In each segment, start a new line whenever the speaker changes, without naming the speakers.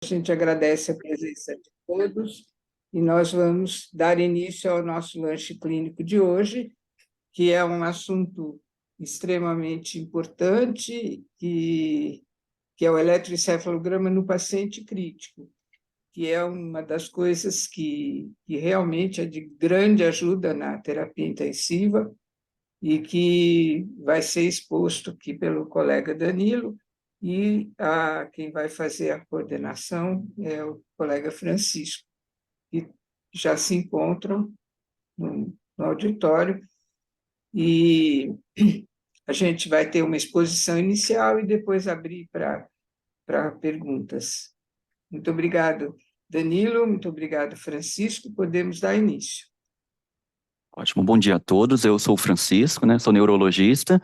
A gente agradece a presença de todos e nós vamos dar início ao nosso lanche clínico de hoje, que é um assunto extremamente importante, que é o eletroencefalograma no paciente crítico, que é uma das coisas que realmente é de grande ajuda na terapia intensiva e que vai ser exposto aqui pelo colega Danilo, e quem vai fazer a coordenação é o colega Francisco, que já se encontram no auditório, e a gente vai ter uma exposição inicial e depois abrir para perguntas. Muito obrigado, Danilo, muito obrigado, Francisco. Podemos dar início.
Ótimo, bom dia a todos. Eu sou o Francisco, né? Sou neurologista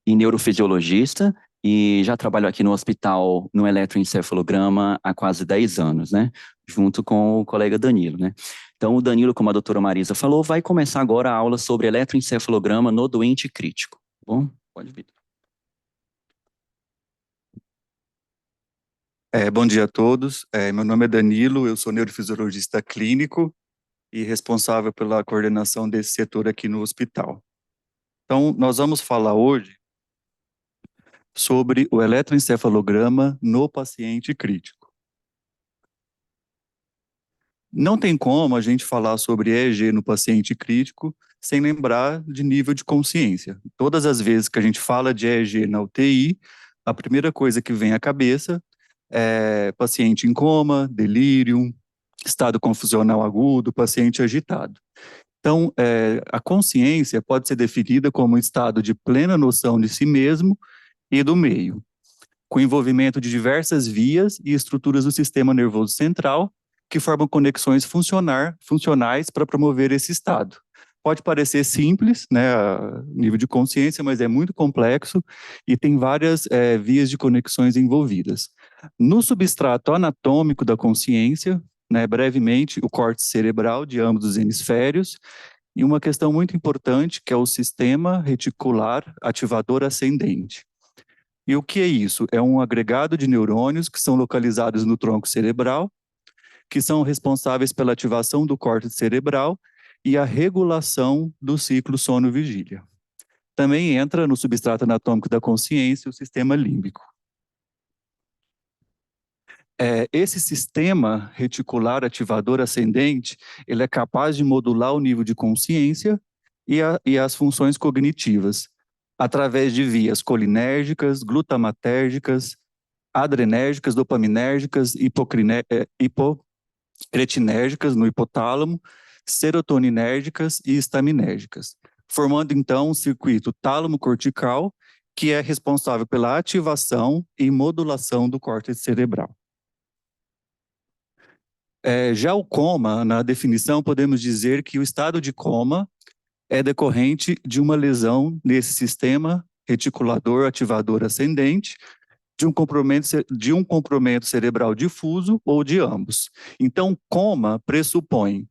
e neurofisiologista e já trabalho aqui no hospital no eletroencefalograma há quase 10 anos, né? Junto com o colega Danilo, né? Então, o Danilo, como a doutora Marisa falou, vai começar agora a aula sobre eletroencefalograma no doente crítico. Bom, pode vir.
Bom dia a todos. Meu nome é Danilo, eu sou neurofisiologista clínico e responsável pela coordenação desse setor aqui no hospital. Então, nós vamos falar hoje sobre o eletroencefalograma no paciente crítico. Não tem como a gente falar sobre EEG no paciente crítico sem lembrar de nível de consciência. Todas as vezes que a gente fala de EEG na UTI, a primeira coisa que vem à cabeça é paciente em coma, delírio, estado confusional agudo, paciente agitado. Então, a consciência pode ser definida como um estado de plena noção de si mesmo e do meio, com envolvimento de diversas vias e estruturas do sistema nervoso central que formam conexões funcionais para promover esse estado. Pode parecer simples, né, a nível de consciência, mas é muito complexo e tem várias vias de conexões envolvidas. No substrato anatômico da consciência, né, brevemente, o córtex cerebral de ambos os hemisférios, e uma questão muito importante, que é o sistema reticular ativador ascendente. E o que é isso? É um agregado de neurônios que são localizados no tronco cerebral, que são responsáveis pela ativação do córtex cerebral e a regulação do ciclo sono-vigília. Também entra no substrato anatômico da consciência o sistema límbico. Esse sistema reticular ativador ascendente, ele é capaz de modular o nível de consciência e as funções cognitivas, através de vias colinérgicas, glutamatérgicas, adrenérgicas, dopaminérgicas, hipocretinérgicas no hipotálamo, serotoninérgicas e estaminérgicas, formando então um circuito tálamo-cortical que é responsável pela ativação e modulação do córtex cerebral. Já o coma, na definição, podemos dizer que o estado de coma é decorrente de uma lesão nesse sistema reticulador ativador ascendente, de um comprometimento cerebral difuso ou de ambos. Então, coma pressupõe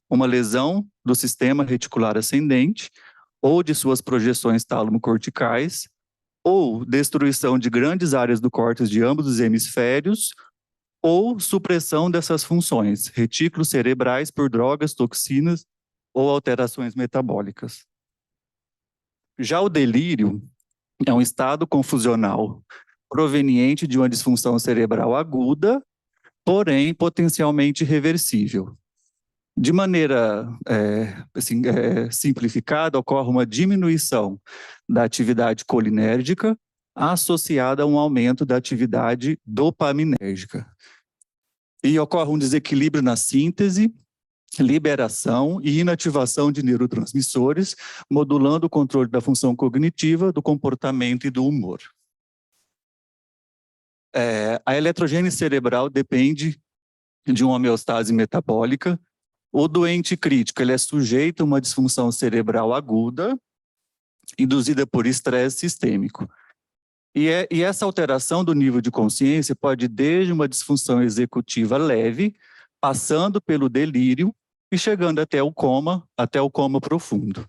uma lesão do sistema reticular ascendente ou de suas projeções tálamo-corticais, ou destruição de grandes áreas do córtex de ambos os hemisférios, ou supressão dessas funções, retículos cerebrais por drogas, toxinas ou alterações metabólicas. Já o delírio é um estado confusional proveniente de uma disfunção cerebral aguda, porém potencialmente reversível. De maneira simplificada, ocorre uma diminuição da atividade colinérgica associada a um aumento da atividade dopaminérgica. E ocorre um desequilíbrio na síntese, liberação e inativação de neurotransmissores, modulando o controle da função cognitiva, do comportamento e do humor. A eletrogênese cerebral depende de uma homeostase metabólica. O doente crítico ele é sujeito a uma disfunção cerebral aguda, induzida por estresse sistêmico. E essa alteração do nível de consciência pode ir desde uma disfunção executiva leve, passando pelo delírio e chegando até o coma profundo.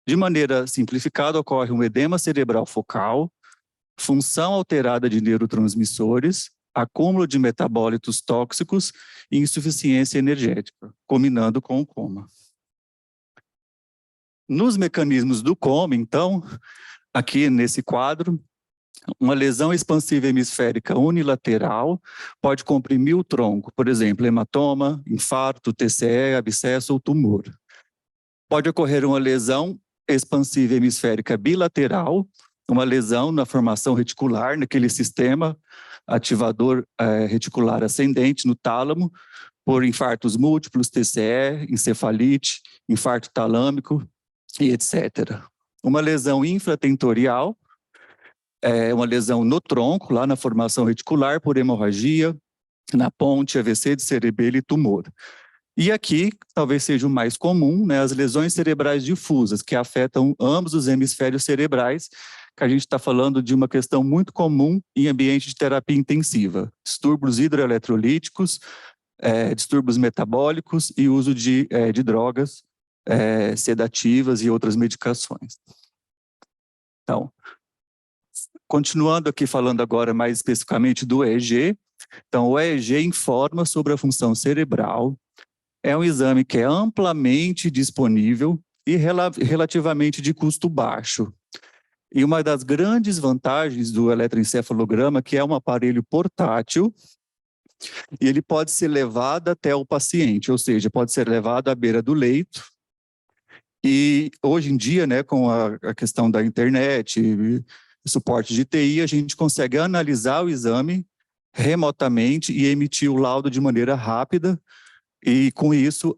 De maneira simplificada, ocorre um edema cerebral focal, função alterada de neurotransmissores, acúmulo de metabólitos tóxicos e insuficiência energética, combinando com o coma. Nos mecanismos do coma, então, aqui nesse quadro, uma lesão expansiva hemisférica unilateral pode comprimir o tronco, por exemplo, hematoma, infarto, TCE, abscesso ou tumor. Pode ocorrer uma lesão expansiva hemisférica bilateral, uma lesão na formação reticular, naquele sistema ativador reticular ascendente no tálamo, por infartos múltiplos, TCE, encefalite, infarto talâmico e etc. Uma lesão infratentorial, uma lesão no tronco, lá na formação reticular, por hemorragia, na ponte, AVC de cerebelo e tumor. E aqui, talvez seja o mais comum, né, as lesões cerebrais difusas, que afetam ambos os hemisférios cerebrais, que a gente está falando de uma questão muito comum em ambiente de terapia intensiva. Distúrbios hidroeletrolíticos, distúrbios metabólicos e uso de drogas sedativas e outras medicações. Então, continuando aqui falando agora mais especificamente do EEG, então o EEG informa sobre a função cerebral, é um exame que é amplamente disponível e relativamente de custo baixo. E uma das grandes vantagens do eletroencefalograma, que é um aparelho portátil, e ele pode ser levado até o paciente, ou seja, pode ser levado à beira do leito. E hoje em dia, né, com a questão da internet e suporte de TI, a gente consegue analisar o exame remotamente e emitir o laudo de maneira rápida, e com isso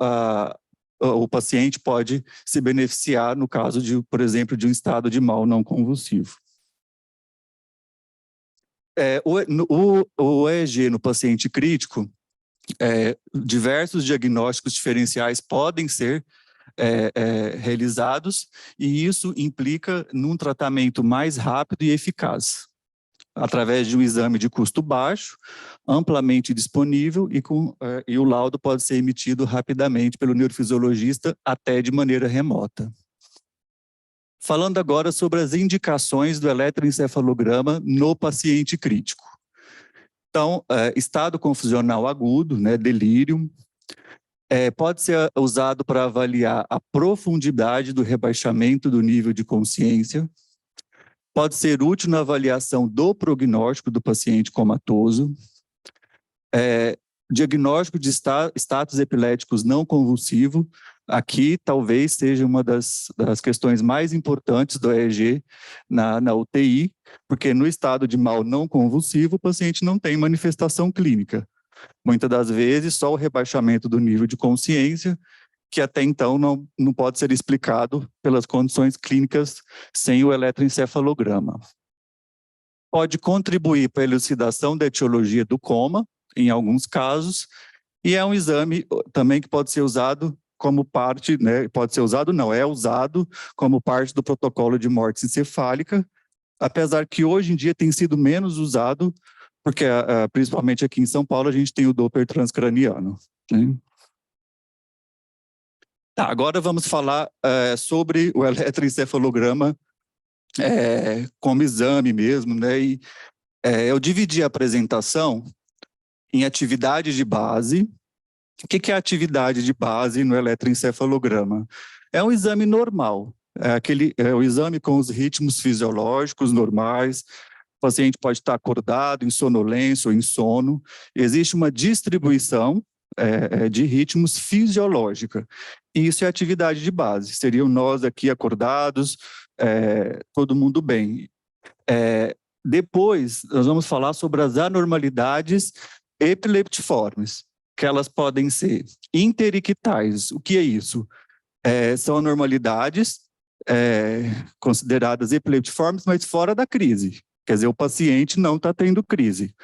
o paciente pode se beneficiar no caso de, por exemplo, de um estado de mal não convulsivo. O EEG no paciente crítico, diversos diagnósticos diferenciais podem ser realizados, e isso implica num tratamento mais rápido e eficaz, através de um exame de custo baixo, amplamente disponível, e o laudo pode ser emitido rapidamente pelo neurofisiologista, até de maneira remota. Falando agora sobre as indicações do eletroencefalograma no paciente crítico. Então, estado confusional agudo, né, delírio, pode ser usado para avaliar a profundidade do rebaixamento do nível de consciência, pode ser útil na avaliação do prognóstico do paciente comatoso, diagnóstico de status epiléticos não convulsivo. Aqui talvez seja uma das questões mais importantes do EEG na UTI, porque no estado de mal não convulsivo o paciente não tem manifestação clínica. Muitas das vezes só o rebaixamento do nível de consciência, que até então não pode ser explicado pelas condições clínicas sem o eletroencefalograma. Pode contribuir para a elucidação da etiologia do coma, em alguns casos, e é um exame também que pode ser usado como parte, né, é usado como parte do protocolo de morte encefálica, apesar que hoje em dia tem sido menos usado, porque principalmente aqui em São Paulo a gente tem o Doppler transcraniano, né? Tá, agora vamos falar sobre o eletroencefalograma como exame mesmo, né? E, eu dividi a apresentação em atividade de base. O que é atividade de base no eletroencefalograma? É um exame normal, é o exame com os ritmos fisiológicos normais. O paciente pode estar acordado, em sonolência ou em sono. Existe uma distribuição de ritmos fisiológica. E isso é atividade de base. Seriam nós aqui acordados, todo mundo bem. Depois, nós vamos falar sobre as anormalidades epileptiformes, que elas podem ser interictais. O que é isso? São anormalidades consideradas epileptiformes, mas fora da crise. Quer dizer, o paciente não está tendo crise.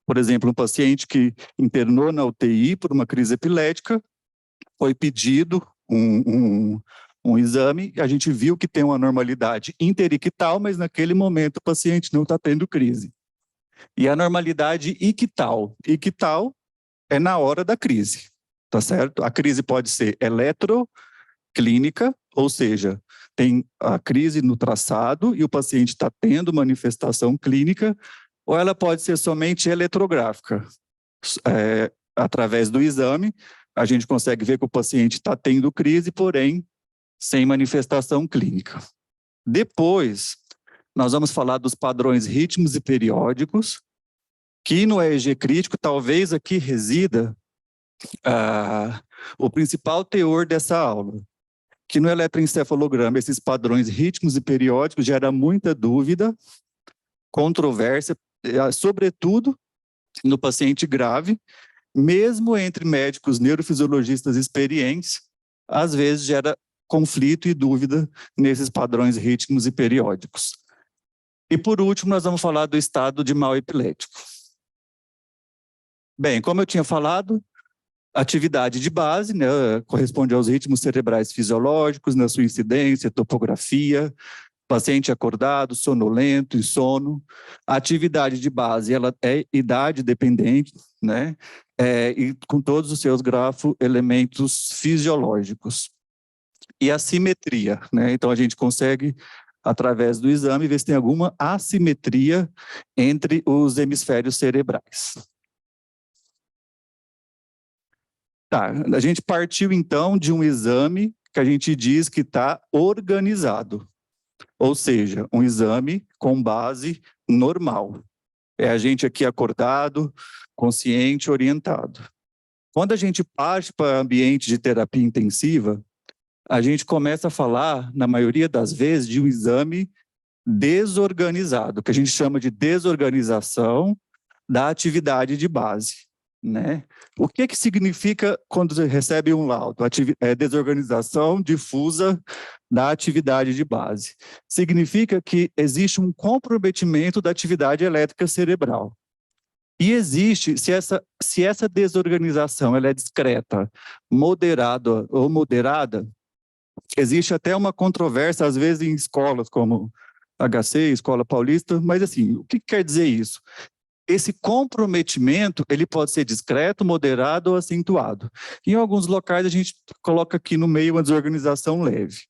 Por exemplo, um paciente que internou na UTI por uma crise epilética, foi pedido um exame, e a gente viu que tem uma anormalidade interictal, mas naquele momento o paciente não está tendo crise. E a anormalidade ictal. Ictal é na hora da crise, tá certo? A crise pode ser eletroclínica, ou seja, tem a crise no traçado e o paciente está tendo manifestação clínica, ou ela pode ser somente eletrográfica. Através do exame, a gente consegue ver que o paciente está tendo crise, porém, sem manifestação clínica. Depois, nós vamos falar dos padrões rítmicos e periódicos, que no EEG crítico talvez aqui resida o principal teor dessa aula, que no eletroencefalograma esses padrões rítmicos e periódicos geram muita dúvida, controvérsia, sobretudo no paciente grave, mesmo entre médicos neurofisiologistas experientes, às vezes gera conflito e dúvida nesses padrões rítmicos e periódicos. E por último, nós vamos falar do estado de mal epilético. Bem, como eu tinha falado, atividade de base, né, corresponde aos ritmos cerebrais fisiológicos, na sua incidência, topografia, paciente acordado, sonolento e sono. A atividade de base, ela é idade dependente, né, e com todos os seus grafoelementos fisiológicos. E a simetria, né, então a gente consegue, através do exame, ver se tem alguma assimetria entre os hemisférios cerebrais. Tá, a gente partiu então de um exame que a gente diz que está organizado, ou seja, um exame com base normal. É a gente aqui acordado, consciente, orientado. Quando a gente parte para ambiente de terapia intensiva, a gente começa a falar, na maioria das vezes, de um exame desorganizado, que a gente chama de desorganização da atividade de base, né? O que significa quando você recebe um laudo? Desorganização difusa da atividade de base. Significa que existe um comprometimento da atividade elétrica cerebral. E existe, se essa desorganização ela é discreta, moderada ou moderada, existe até uma controvérsia, às vezes, em escolas como HC, Escola Paulista, mas assim, o que quer dizer isso? Esse comprometimento, ele pode ser discreto, moderado ou acentuado. Em alguns locais, a gente coloca aqui no meio uma desorganização leve.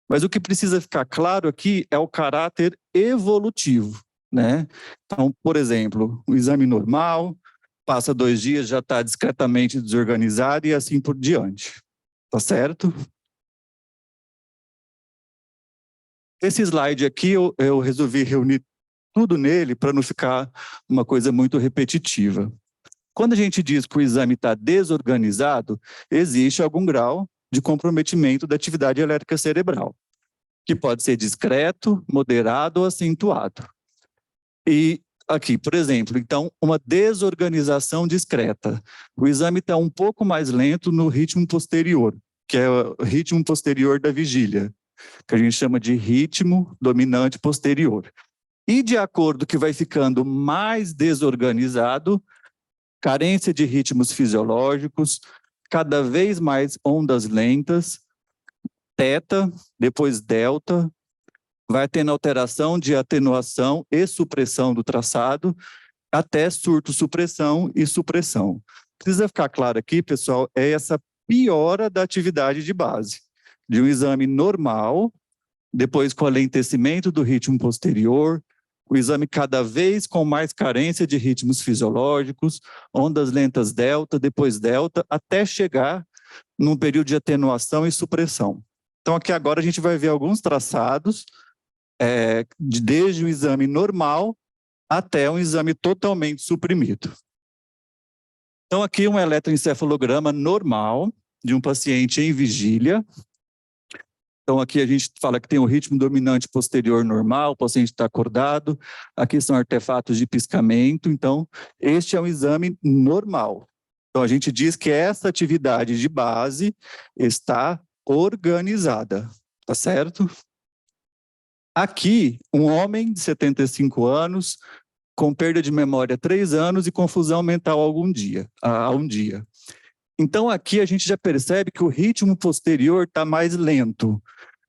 Mas o que precisa ficar claro aqui é o caráter evolutivo, né? Então, por exemplo, o exame normal, passa 2 dias, já está discretamente desorganizado e assim por diante. Tá certo? Esse slide aqui, eu resolvi reunir tudo nele para não ficar uma coisa muito repetitiva. Quando a gente diz que o exame está desorganizado, existe algum grau de comprometimento da atividade elétrica cerebral, que pode ser discreto, moderado ou acentuado. E aqui, por exemplo, então, uma desorganização discreta. O exame está um pouco mais lento no ritmo posterior, que é o ritmo posterior da vigília, que a gente chama de ritmo dominante posterior. E de acordo que vai ficando mais desorganizado, carência de ritmos fisiológicos, cada vez mais ondas lentas, teta, depois delta, vai tendo alteração de atenuação e supressão do traçado, até surto-supressão e supressão. Precisa ficar claro aqui, pessoal, é essa piora da atividade de base, de um exame normal, depois com alentecimento do ritmo posterior, o exame cada vez com mais carência de ritmos fisiológicos, ondas lentas delta, depois delta, até chegar num período de atenuação e supressão. Então aqui agora a gente vai ver alguns traçados, desde um exame normal até um exame totalmente suprimido. Então aqui um eletroencefalograma normal de um paciente em vigília. Então, aqui a gente fala que tem o ritmo dominante posterior normal, o paciente está acordado, aqui são artefatos de piscamento, então, este é um exame normal. Então, a gente diz que essa atividade de base está organizada, tá certo? Aqui, um homem de 75 anos, com perda de memória há 3 anos e confusão mental há um dia. Então, aqui a gente já percebe que o ritmo posterior está mais lento.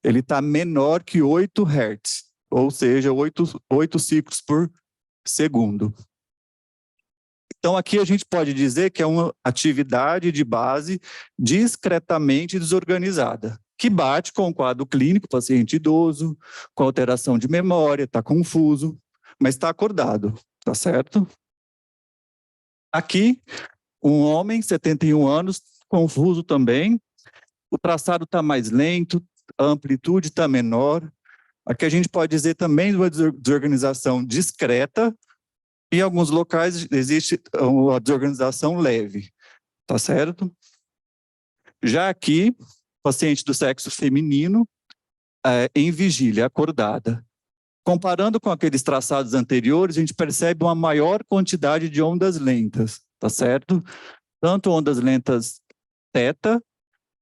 Ele está menor que 8 Hz, ou seja, 8 ciclos por segundo. Então, aqui a gente pode dizer que é uma atividade de base discretamente desorganizada, que bate com o quadro clínico, paciente idoso, com alteração de memória, está confuso, mas está acordado. tá certo? Aqui, um homem, 71 anos, confuso também, o traçado está mais lento, a amplitude está menor. Aqui a gente pode dizer também de uma desorganização discreta, e em alguns locais existe uma desorganização leve, tá certo? Já aqui, paciente do sexo feminino, em vigília, acordada. Comparando com aqueles traçados anteriores, a gente percebe uma maior quantidade de ondas lentas, tá certo? Tanto ondas lentas θ,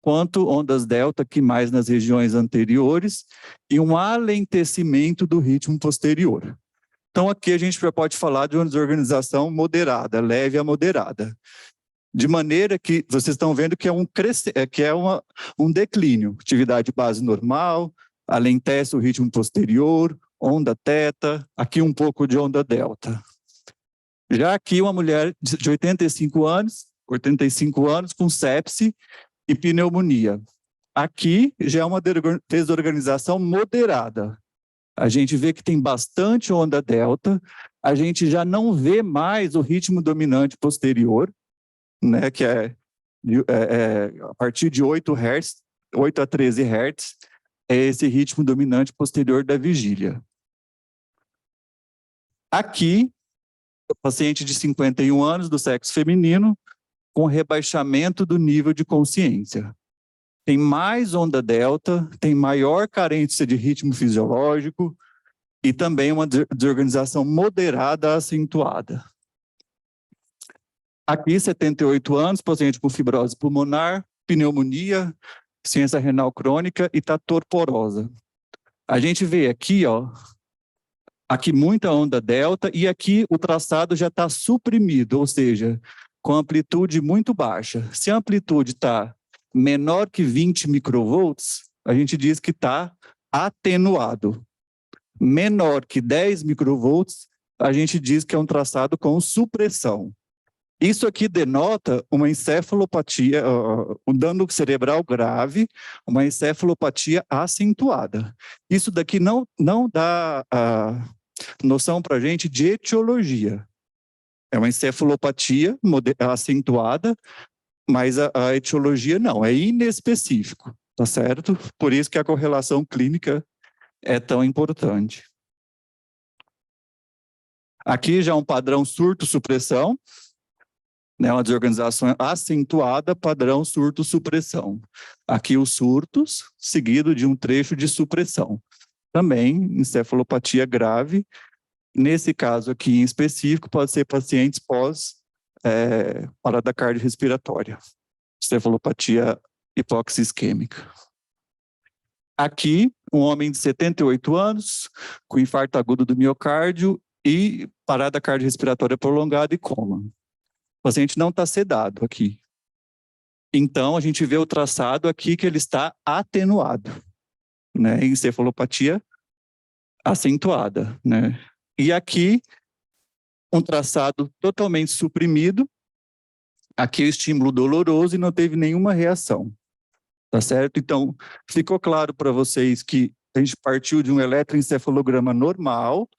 quanto ondas delta, que mais nas regiões anteriores, e um alentecimento do ritmo posterior. Então, aqui a gente pode falar de uma desorganização moderada, leve a moderada. De maneira que vocês estão vendo que é um declínio. Atividade base normal, alentece o ritmo posterior, onda θ, aqui um pouco de onda delta. Já aqui uma mulher de 85 anos com sepse e pneumonia. Aqui já é uma desorganização moderada. A gente vê que tem bastante onda delta, a gente já não vê mais o ritmo dominante posterior, né, que é a partir de 8 Hz, 8 a 13 Hz, é esse ritmo dominante posterior da vigília. Aqui, o paciente de 51 anos, do sexo feminino, com rebaixamento do nível de consciência. Tem mais onda delta, tem maior carência de ritmo fisiológico e também uma desorganização moderada acentuada. Aqui, 78 anos, paciente com fibrose pulmonar, pneumonia, insuficiência renal crônica e está torporosa. A gente vê aqui, ó, aqui muita onda delta e aqui o traçado já está suprimido, ou seja, com amplitude muito baixa. Se a amplitude está menor que 20 microvolts, a gente diz que está atenuado. Menor que 10 microvolts, a gente diz que é um traçado com supressão. Isso aqui denota uma encefalopatia, um dano cerebral grave, uma encefalopatia acentuada. Isso daqui não dá noção para a gente de etiologia. É uma encefalopatia acentuada, mas a etiologia não, é inespecífico, tá certo? Por isso que a correlação clínica é tão importante. Aqui já um padrão surto-supressão, né, uma desorganização acentuada, padrão surto-supressão. Aqui os surtos, seguido de um trecho de supressão. Também encefalopatia grave. Nesse caso aqui em específico, pode ser pacientes pós parada cardiorrespiratória, encefalopatia hipóxia isquêmica. Aqui, um homem de 78 anos, com infarto agudo do miocárdio e parada cardiorrespiratória prolongada e coma. O paciente não está sedado aqui. Então, a gente vê o traçado aqui que ele está atenuado, né? Encefalopatia acentuada, né? E aqui, um traçado totalmente suprimido. Aqui o estímulo doloroso e não teve nenhuma reação, tá certo? Então, ficou claro para vocês que a gente partiu de um eletroencefalograma normal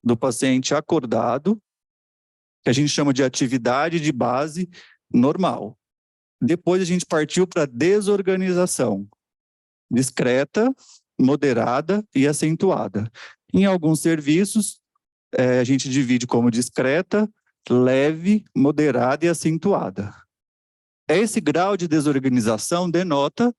do paciente acordado, que a gente chama de atividade de base normal. Depois a gente partiu para desorganização discreta, moderada e acentuada. Em alguns serviços, a gente divide como discreta, leve, moderada e acentuada. Esse grau de desorganização denota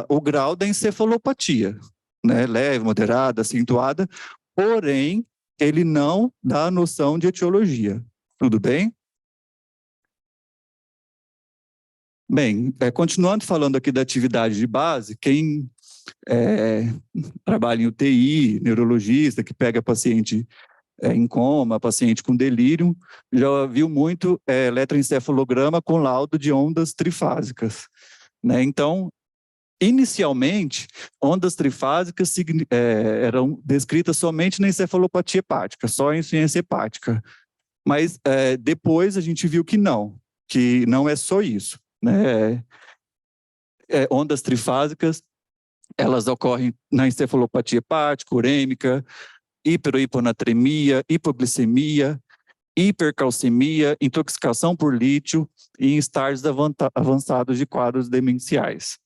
o grau da encefalopatia, né? Leve, moderada, acentuada, porém, ele não dá a noção de etiologia. Tudo bem? Bem, continuando falando aqui da atividade de base, quem trabalha em UTI, neurologista, que pega paciente em coma, paciente com delírio, já viu muito eletroencefalograma com laudo de ondas trifásicas, né? Então, inicialmente, ondas trifásicas eram descritas somente na encefalopatia hepática, só em insuficiência hepática. Mas depois a gente viu que não é só isso, né? Ondas trifásicas, elas ocorrem na encefalopatia hepática, urêmica, hiper ou hiponatremia, hipoglicemia, hipercalcemia, intoxicação por lítio e em estágios avançados de quadros demenciais.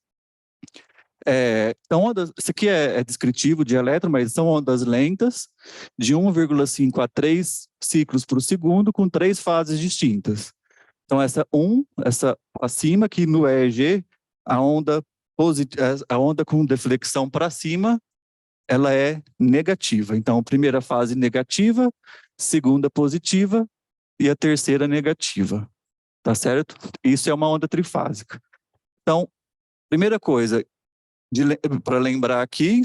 Então, isso aqui é descritivo de elétron, mas são ondas lentas, de 1,5 a 3 ciclos por segundo, com 3 fases distintas. Então, essa acima, que no EEG, a onda com deflexão para cima, ela é negativa. Então, primeira fase negativa, segunda positiva e a terceira negativa. Tá certo? Isso é uma onda trifásica. Então, primeira coisa, para lembrar aqui,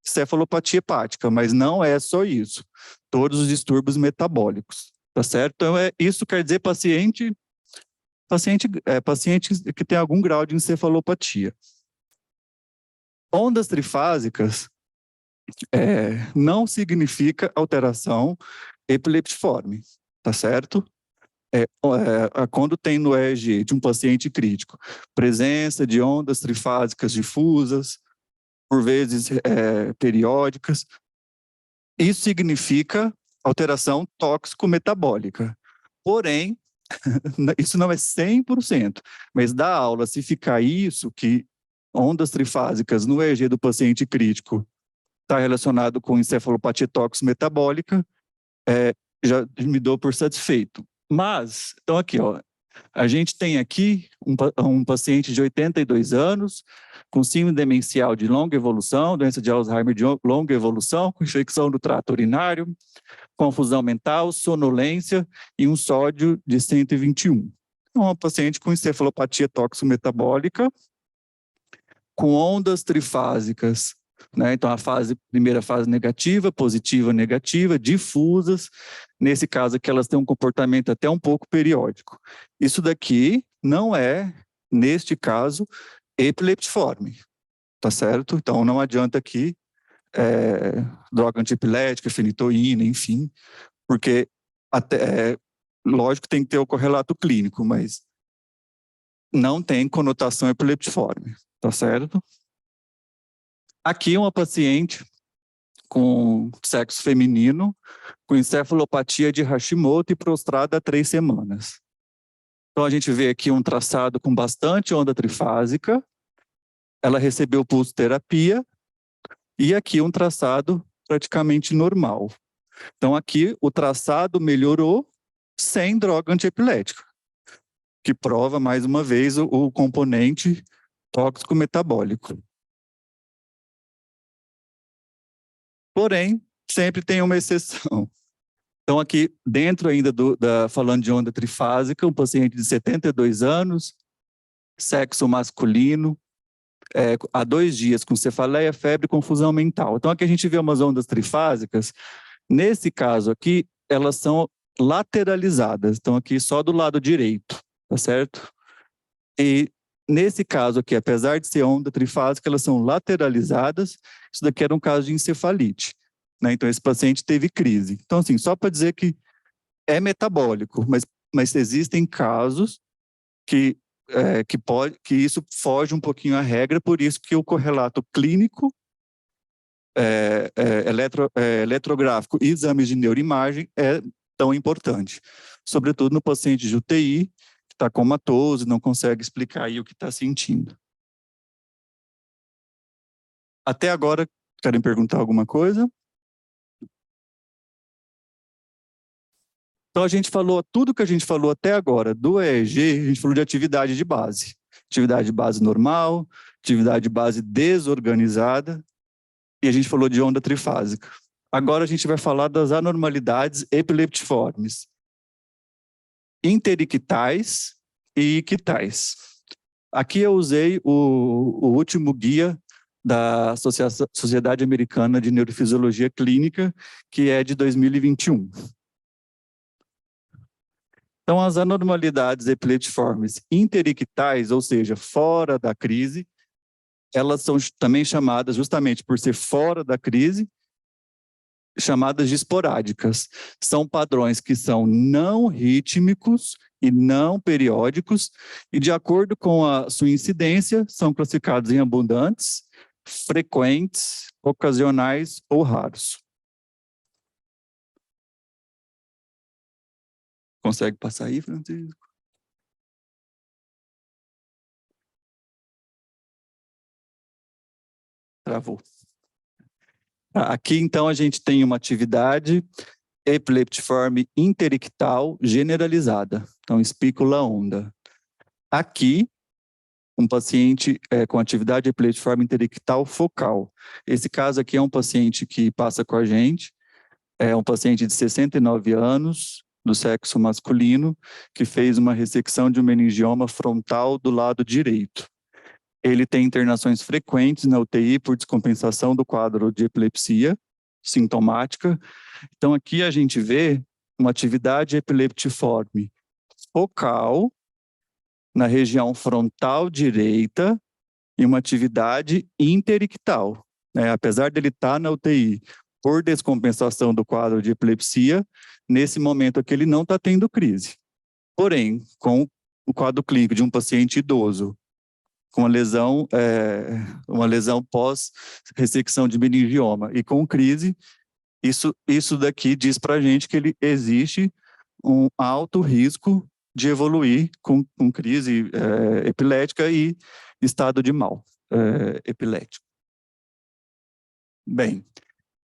cefalopatia hepática, mas não é só isso. Todos os distúrbios metabólicos, tá certo? Então, isso quer dizer paciente que tem algum grau de encefalopatia. Ondas trifásicas não significa alteração epileptiforme, tá certo? Quando tem no EEG de um paciente crítico, presença de ondas trifásicas difusas, por vezes periódicas, isso significa alteração tóxico-metabólica. Porém, isso não é 100%, mas da aula, se ficar isso, que ondas trifásicas no EEG do paciente crítico está relacionado com encefalopatia tóxico-metabólica, já me dou por satisfeito. Mas, então aqui, ó, a gente tem aqui um paciente de 82 anos, com síndrome demencial de longa evolução, doença de Alzheimer de longa evolução, com infecção do trato urinário, confusão mental, sonolência e um sódio de 121. É uma paciente com encefalopatia tóxico-metabólica, com ondas trifásicas, né? Então, primeira fase negativa, positiva, negativa, difusas. Nesse caso aqui, elas têm um comportamento até um pouco periódico. Isso daqui não é, neste caso, epileptiforme, tá certo? Então, não adianta aqui droga antiepilética, fenitoína, enfim, porque lógico que tem que ter o correlato clínico, mas não tem conotação epileptiforme, tá certo? Aqui uma paciente com sexo feminino, com encefalopatia de Hashimoto e prostrada há 3 semanas. Então a gente vê aqui um traçado com bastante onda trifásica, ela recebeu pulsoterapia, e aqui um traçado praticamente normal. Então aqui o traçado melhorou sem droga antiepilética, que prova mais uma vez o componente tóxico metabólico. Porém, sempre tem uma exceção. Então aqui dentro ainda falando de onda trifásica, um paciente de 72 anos, sexo masculino, há 2 dias com cefaleia, febre e confusão mental. Então aqui a gente vê umas ondas trifásicas. Nesse caso aqui, elas são lateralizadas. Então aqui só do lado direito, tá certo? E nesse caso aqui, apesar de ser onda trifásica, elas são lateralizadas. Isso daqui era um caso de encefalite, né? Então esse paciente teve crise. Então assim, só para dizer que é metabólico, mas existem casos que isso foge um pouquinho à regra, por isso que o correlato clínico, eletrográfico e exames de neuroimagem é tão importante, sobretudo no paciente de UTI, que está comatoso, não consegue explicar aí o que está sentindo. Até agora, querem perguntar alguma coisa? Então, a gente falou tudo que a gente falou até agora do EEG, a gente falou de atividade de base. Atividade de base normal, atividade de base desorganizada, e a gente falou de onda trifásica. Agora a gente vai falar das anormalidades epileptiformes, interictais e ictais. Aqui eu usei o último guia da Sociedade Americana de Neurofisiologia Clínica, que é de 2021. Então, as anormalidades epileptiformes interictais, ou seja, fora da crise, elas são também chamadas, justamente por ser fora da crise, chamadas de esporádicas. São padrões que são não rítmicos e não periódicos, e de acordo com a sua incidência, são classificados em abundantes, frequentes, ocasionais ou raros. Consegue passar aí, Francisco? Travou. Aqui, então, a gente tem uma atividade epileptiforme interictal generalizada. Então, espícula onda. Aqui, um paciente com atividade epileptiforme interictal focal. Esse caso aqui é um paciente que passa com a gente, é um paciente de 69 anos, do sexo masculino, que fez uma ressecção de um meningioma frontal do lado direito. Ele tem internações frequentes na UTI por descompensação do quadro de epilepsia sintomática. Então, aqui a gente vê uma atividade epileptiforme focal na região frontal direita e uma atividade interictal. Apesar dele estar na UTI por descompensação do quadro de epilepsia, nesse momento aqui ele não está tendo crise. Porém, com o quadro clínico de um paciente idoso, com uma lesão pós-ressecção de meningioma e com crise, isso daqui diz para a gente que existe um alto risco de evoluir com crise epilética e estado de mal epilético. Bem,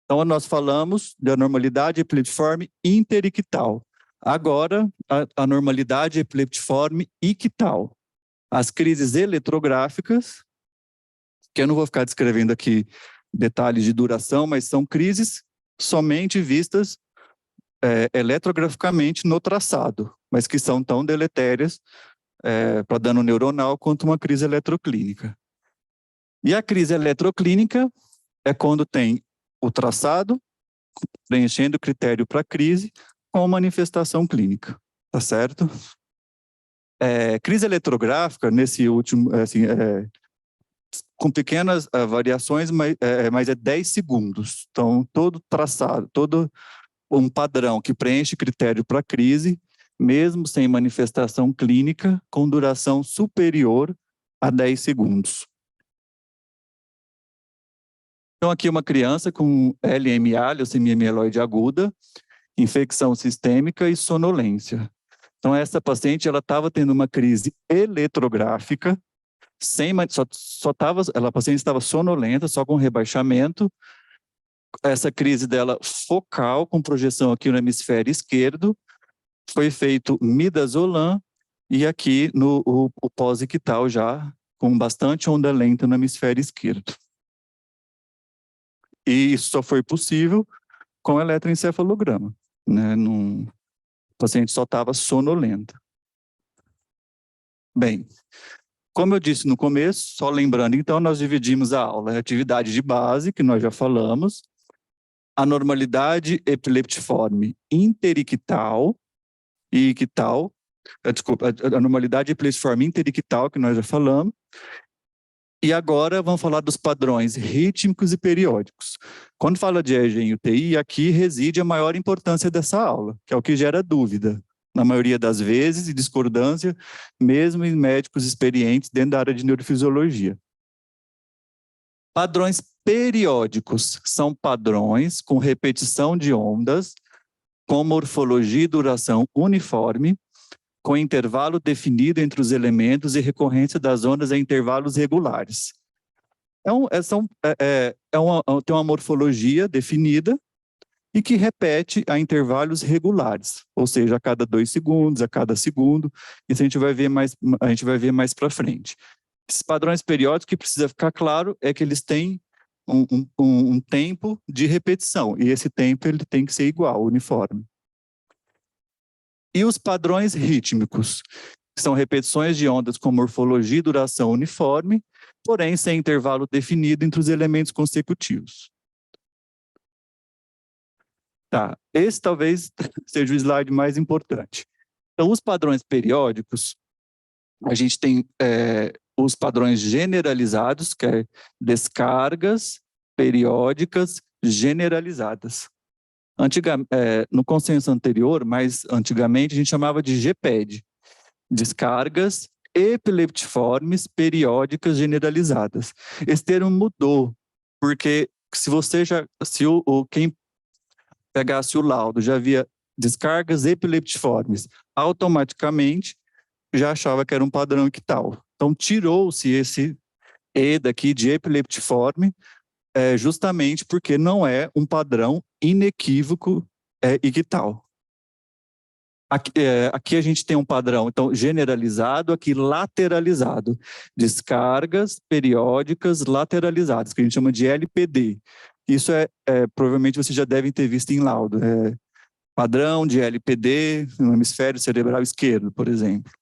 então nós falamos da normalidade epileptiforme interictal. Agora, a normalidade epileptiforme ictal. As crises eletrográficas, que eu não vou ficar descrevendo aqui detalhes de duração, mas são crises somente vistas eletrograficamente no traçado, mas que são tão deletérias para dano neuronal quanto uma crise eletroclínica. E a crise eletroclínica é quando tem o traçado preenchendo o critério para crise com manifestação clínica, tá certo? Crise eletrográfica, nesse último, com pequenas variações, mas é 10 segundos. Então, todo traçado, todo um padrão que preenche critério para crise, mesmo sem manifestação clínica, com duração superior a 10 segundos. Então, aqui uma criança com LMA, leucemia mieloide aguda, infecção sistêmica e sonolência. Então, essa paciente ela estava tendo uma crise eletrográfica, a paciente estava sonolenta, só com rebaixamento. Essa crise dela focal, com projeção aqui no hemisfério esquerdo, foi feito midazolam e aqui o pós-ictal já, com bastante onda lenta no hemisfério esquerdo. E isso só foi possível com eletroencefalograma, né? O paciente só estava sonolenta. Bem, como eu disse no começo, só lembrando, então, nós dividimos a aula em atividade de base, que nós já falamos, a normalidade epileptiforme interictal e ictal, a normalidade epileptiforme interictal, que nós já falamos, e agora vamos falar dos padrões rítmicos e periódicos. Quando fala de EEG em UTI, aqui reside a maior importância dessa aula, que é o que gera dúvida, na maioria das vezes, e discordância, mesmo em médicos experientes dentro da área de neurofisiologia. Padrões periódicos são padrões com repetição de ondas, com morfologia e duração uniforme, com intervalo definido entre os elementos e recorrência das ondas em intervalos regulares. Tem uma morfologia definida e que repete a intervalos regulares, ou seja, a cada 2 segundos, a cada segundo. Isso a gente vai ver mais para frente. Esses padrões periódicos, que precisa ficar claro, é que eles têm um tempo de repetição, e esse tempo ele tem que ser igual, uniforme. E os padrões rítmicos, que são repetições de ondas com morfologia e duração uniforme, porém sem intervalo definido entre os elementos consecutivos. Tá, esse talvez seja o slide mais importante. Então, os padrões periódicos, a gente tem os padrões generalizados, que é descargas periódicas generalizadas. No consenso anterior, mais antigamente, a gente chamava de GPED, descargas epileptiformes periódicas generalizadas. Esse termo mudou, porque quem pegasse o laudo já via descargas epileptiformes, automaticamente já achava que era um padrão ictal. Então, tirou-se esse E daqui de epileptiforme, justamente porque não é um padrão inequívoco ictal. Aqui a gente tem um padrão, então, generalizado, aqui lateralizado. Descargas periódicas lateralizadas, que a gente chama de LPD. Isso provavelmente vocês já devem ter visto em laudo. Padrão de LPD no hemisfério cerebral esquerdo, por exemplo.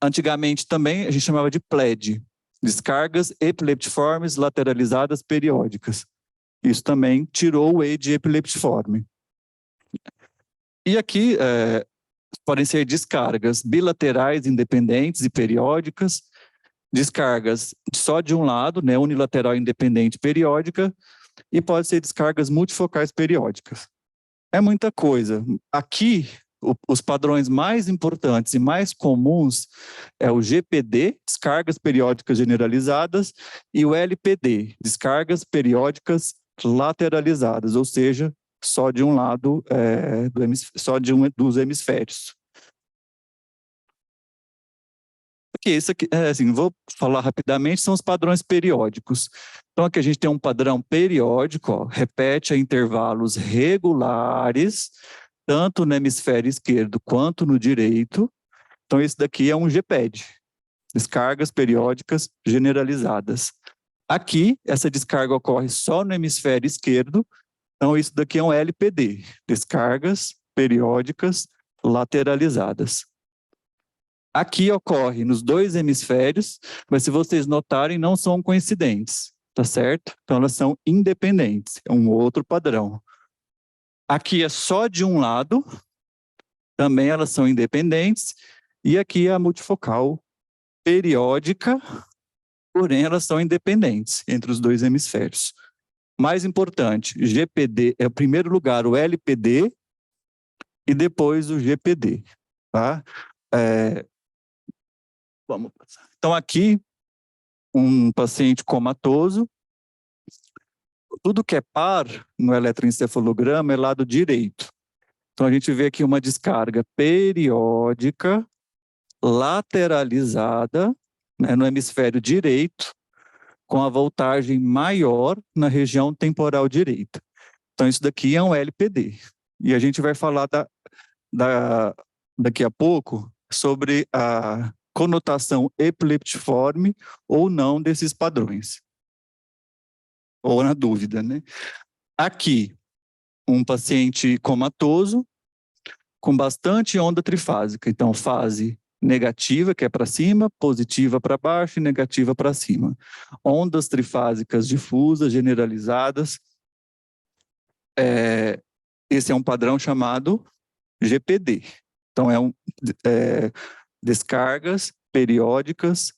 Antigamente também a gente chamava de PLED, descargas epileptiformes lateralizadas periódicas. Isso também tirou o E de epileptiforme. E aqui podem ser descargas bilaterais independentes e periódicas, descargas só de um lado, né, unilateral independente periódica, e pode ser descargas multifocais periódicas. É muita coisa. Aqui, os padrões mais importantes e mais comuns é o GPD, descargas periódicas generalizadas, e o LPD, descargas periódicas lateralizadas, ou seja, só de um lado, dos hemisférios. Aqui, isso aqui, assim, vou falar rapidamente, são os padrões periódicos. Então, aqui a gente tem um padrão periódico, ó, repete a intervalos regulares, tanto no hemisfério esquerdo quanto no direito. Então, esse daqui é um GPED, descargas periódicas generalizadas. Aqui, essa descarga ocorre só no hemisfério esquerdo, então isso daqui é um LPD, descargas periódicas lateralizadas. Aqui ocorre nos dois hemisférios, mas se vocês notarem, não são coincidentes, tá certo? Então elas são independentes, é um outro padrão. Aqui é só de um lado, também elas são independentes, e aqui é a multifocal periódica, porém elas são independentes entre os dois hemisférios. Mais importante, GPD é o primeiro lugar o LPD e depois o GPD, tá? Vamos passar. Então aqui, um paciente comatoso, tudo que é par no eletroencefalograma é lado direito. Então a gente vê aqui uma descarga periódica lateralizada, né, no hemisfério direito, com a voltagem maior na região temporal direita. Então isso daqui é um LPD. E a gente vai falar daqui a pouco sobre a conotação epileptiforme ou não desses padrões. Ou na dúvida, né? Aqui, um paciente comatoso com bastante onda trifásica. Então, fase negativa, que é para cima, positiva para baixo e negativa para cima. Ondas trifásicas difusas, generalizadas. Esse é um padrão chamado GPD. Então, descargas periódicas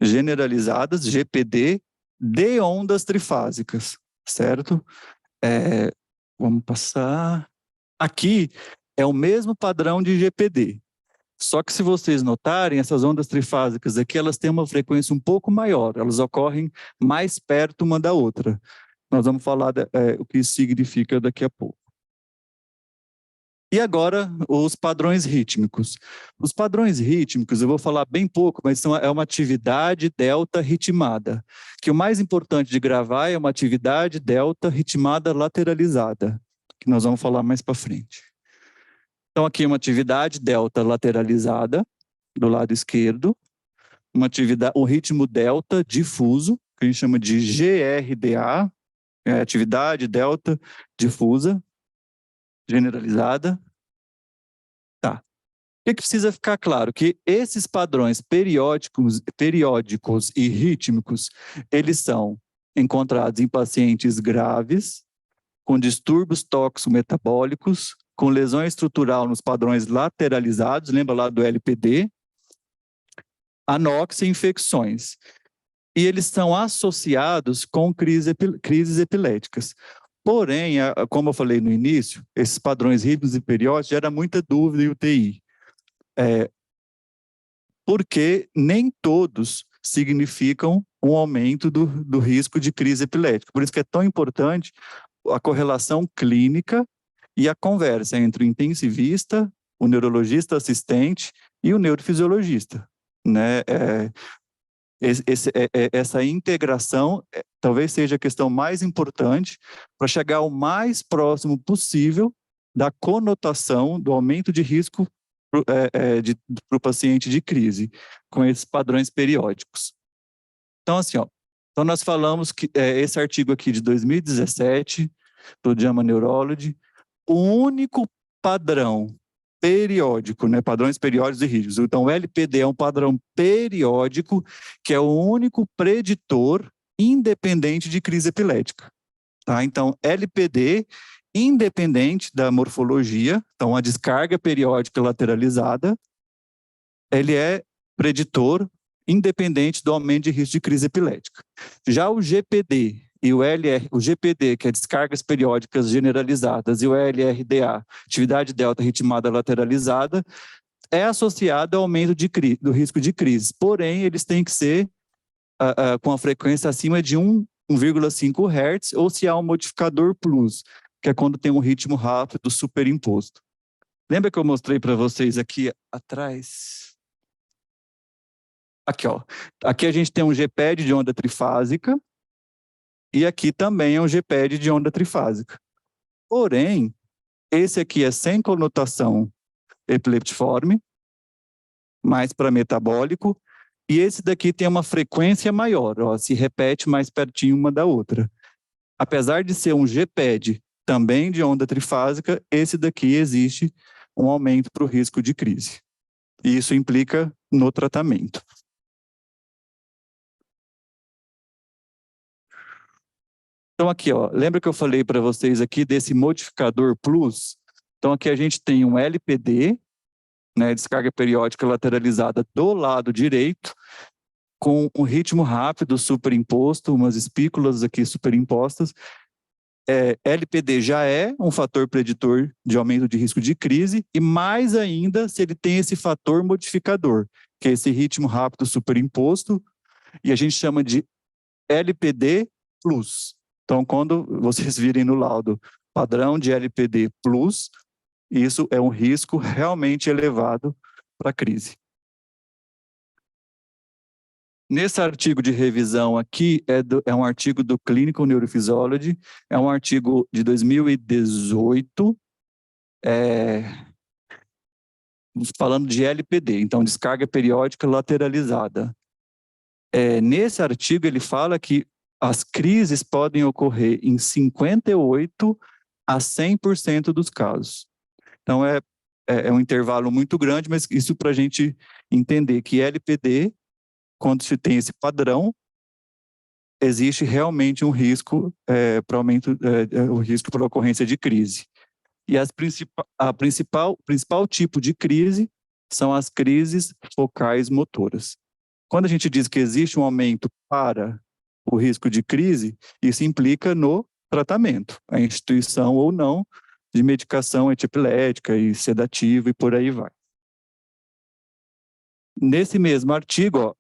generalizadas, GPD, de ondas trifásicas, certo? Vamos passar. Aqui é o mesmo padrão de GPD. Só que se vocês notarem, essas ondas trifásicas aqui, elas têm uma frequência um pouco maior, elas ocorrem mais perto uma da outra. Nós vamos falar o que isso significa daqui a pouco. E agora, os padrões rítmicos. Os padrões rítmicos, eu vou falar bem pouco, mas é uma atividade delta ritmada, que o mais importante de gravar é uma atividade delta ritmada lateralizada, que nós vamos falar mais para frente. Então, aqui uma atividade delta lateralizada, do lado esquerdo, um ritmo delta difuso, que a gente chama de GRDA, atividade delta difusa, generalizada. Tá. O que precisa ficar claro? Que esses padrões periódicos e rítmicos, eles são encontrados em pacientes graves, com distúrbios tóxico-metabólicos, com lesão estrutural nos padrões lateralizados, lembra lá do LPD, anóxia e infecções. E eles são associados com crises epiléticas. Porém, como eu falei no início, esses padrões rítmicos e periódicos geram muita dúvida em UTI. Porque nem todos significam um aumento do risco de crise epilética. Por isso que é tão importante a correlação clínica e a conversa entre o intensivista, o neurologista assistente e o neurofisiologista, né? Essa integração talvez seja a questão mais importante para chegar o mais próximo possível da conotação do aumento de risco para o paciente de crise, com esses padrões periódicos. Então, assim, então nós falamos que esse artigo aqui de 2017, do JAMA Neurology, o único padrão periódico, né, padrões periódicos e rígidos. Então, o LPD é um padrão periódico que é o único preditor independente de crise epilética. Tá? Então, LPD, independente da morfologia, então a descarga periódica lateralizada, ele é preditor independente do aumento de risco de crise epilética. Já o GPD e o LR, o GPD, que é descargas periódicas generalizadas, e o LRDA, atividade delta ritmada lateralizada, é associado ao aumento do risco de crise. Porém, eles têm que ser com a frequência acima de 1,5 Hz, ou se há um modificador plus, que é quando tem um ritmo rápido superimposto. Lembra que eu mostrei para vocês aqui atrás? Aqui, aqui a gente tem um GPED de onda trifásica, e aqui também é um GPED de onda trifásica. Porém, esse aqui é sem conotação epileptiforme, mais para metabólico, e esse daqui tem uma frequência maior, se repete mais pertinho uma da outra. Apesar de ser um GPED também de onda trifásica, esse daqui existe um aumento para o risco de crise. E isso implica no tratamento. Então aqui, lembra que eu falei para vocês aqui desse modificador plus? Então aqui a gente tem um LPD, né, descarga periódica lateralizada do lado direito, com um ritmo rápido superimposto, umas espículas aqui superimpostas. LPD já é um fator preditor de aumento de risco de crise, e mais ainda se ele tem esse fator modificador, que é esse ritmo rápido superimposto, e a gente chama de LPD plus. Então, quando vocês virem no laudo padrão de LPD plus, isso é um risco realmente elevado para a crise. Nesse artigo de revisão aqui, é um artigo do Clinical Neurophysiology, é um artigo de 2018, falando de LPD, então descarga periódica lateralizada. Nesse artigo ele fala que as crises podem ocorrer em 58% a 100% dos casos. Então é um intervalo muito grande, mas isso para a gente entender que LPD, quando se tem esse padrão, existe realmente um risco para aumento, o risco para ocorrência de crise. E o principal tipo de crise são as crises focais motoras. Quando a gente diz que existe um aumento para o risco de crise, isso implica no tratamento, a instituição ou não de medicação antiepilética e sedativa e por aí vai. Nesse mesmo artigo,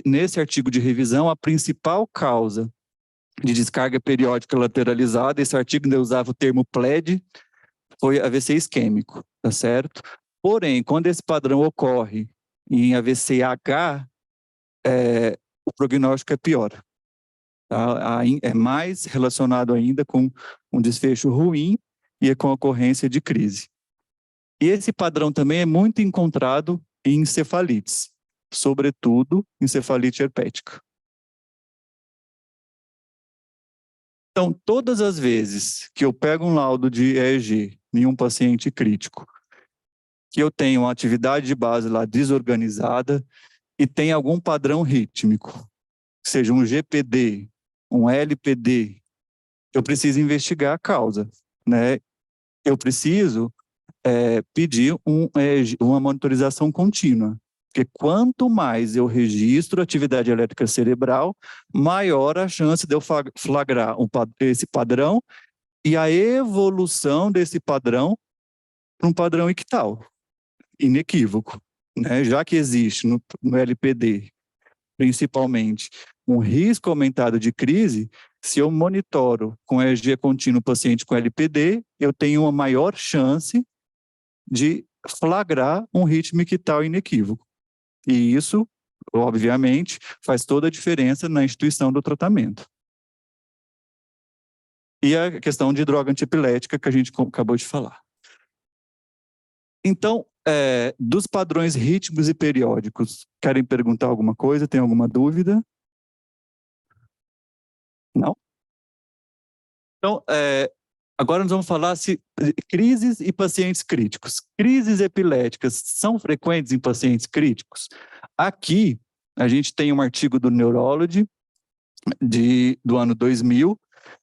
nesse artigo de revisão, a principal causa de descarga periódica lateralizada, esse artigo ainda usava o termo PLED, foi AVC isquêmico, tá certo? Porém, quando esse padrão ocorre em AVC-H, o prognóstico é pior. Tá? É mais relacionado ainda com um desfecho ruim e com a ocorrência de crise. E esse padrão também é muito encontrado em encefalites, sobretudo encefalite herpética. Então, todas as vezes que eu pego um laudo de EEG em um paciente crítico, que eu tenho uma atividade de base lá desorganizada e tem algum padrão rítmico, seja um GPD, um LPD, eu preciso investigar a causa, né? Eu preciso pedir uma monitorização contínua, porque quanto mais eu registro atividade elétrica cerebral, maior a chance de eu flagrar esse padrão e a evolução desse padrão para um padrão ictal, inequívoco, né? Já que existe no LPD, principalmente, um risco aumentado de crise, Se eu monitoro com EEG contínuo o paciente com LPD, eu tenho uma maior chance de flagrar um ritmo ictal inequívoco. E isso, obviamente, faz toda a diferença na instituição do tratamento. E a questão de droga antiepilética que a gente acabou de falar. Então, dos padrões rítmicos e periódicos, querem perguntar alguma coisa? Tem alguma dúvida? Não? Então, agora nós vamos falar se crises e pacientes críticos. Crises epiléticas são frequentes em pacientes críticos? Aqui, a gente tem um artigo do Neurology do ano 2000,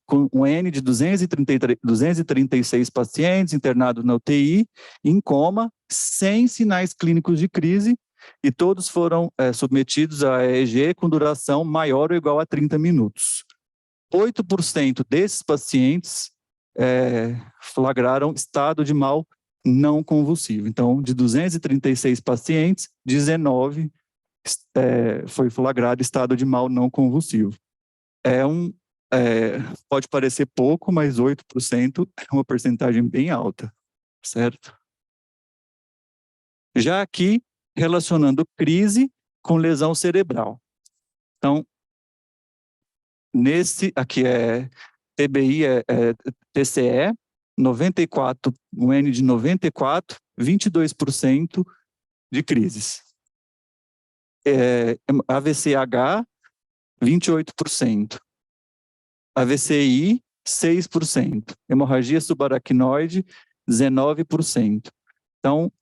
com um N de 236 pacientes internados na UTI, em coma, sem sinais clínicos de crise, e todos foram submetidos a EEG com duração maior ou igual a 30 minutos. 8% desses pacientes flagraram estado de mal não convulsivo. Então, de 236 pacientes, 19 foi flagrado estado de mal não convulsivo. Pode parecer pouco, mas 8% é uma percentagem bem alta, certo? Já aqui, relacionando crise com lesão cerebral. Então, aqui é TBI, TCE, 94, um N de 94, 22% de crises. AVCH, 28%. AVCI, 6%. Hemorragia subaracnoide, 19%. Então,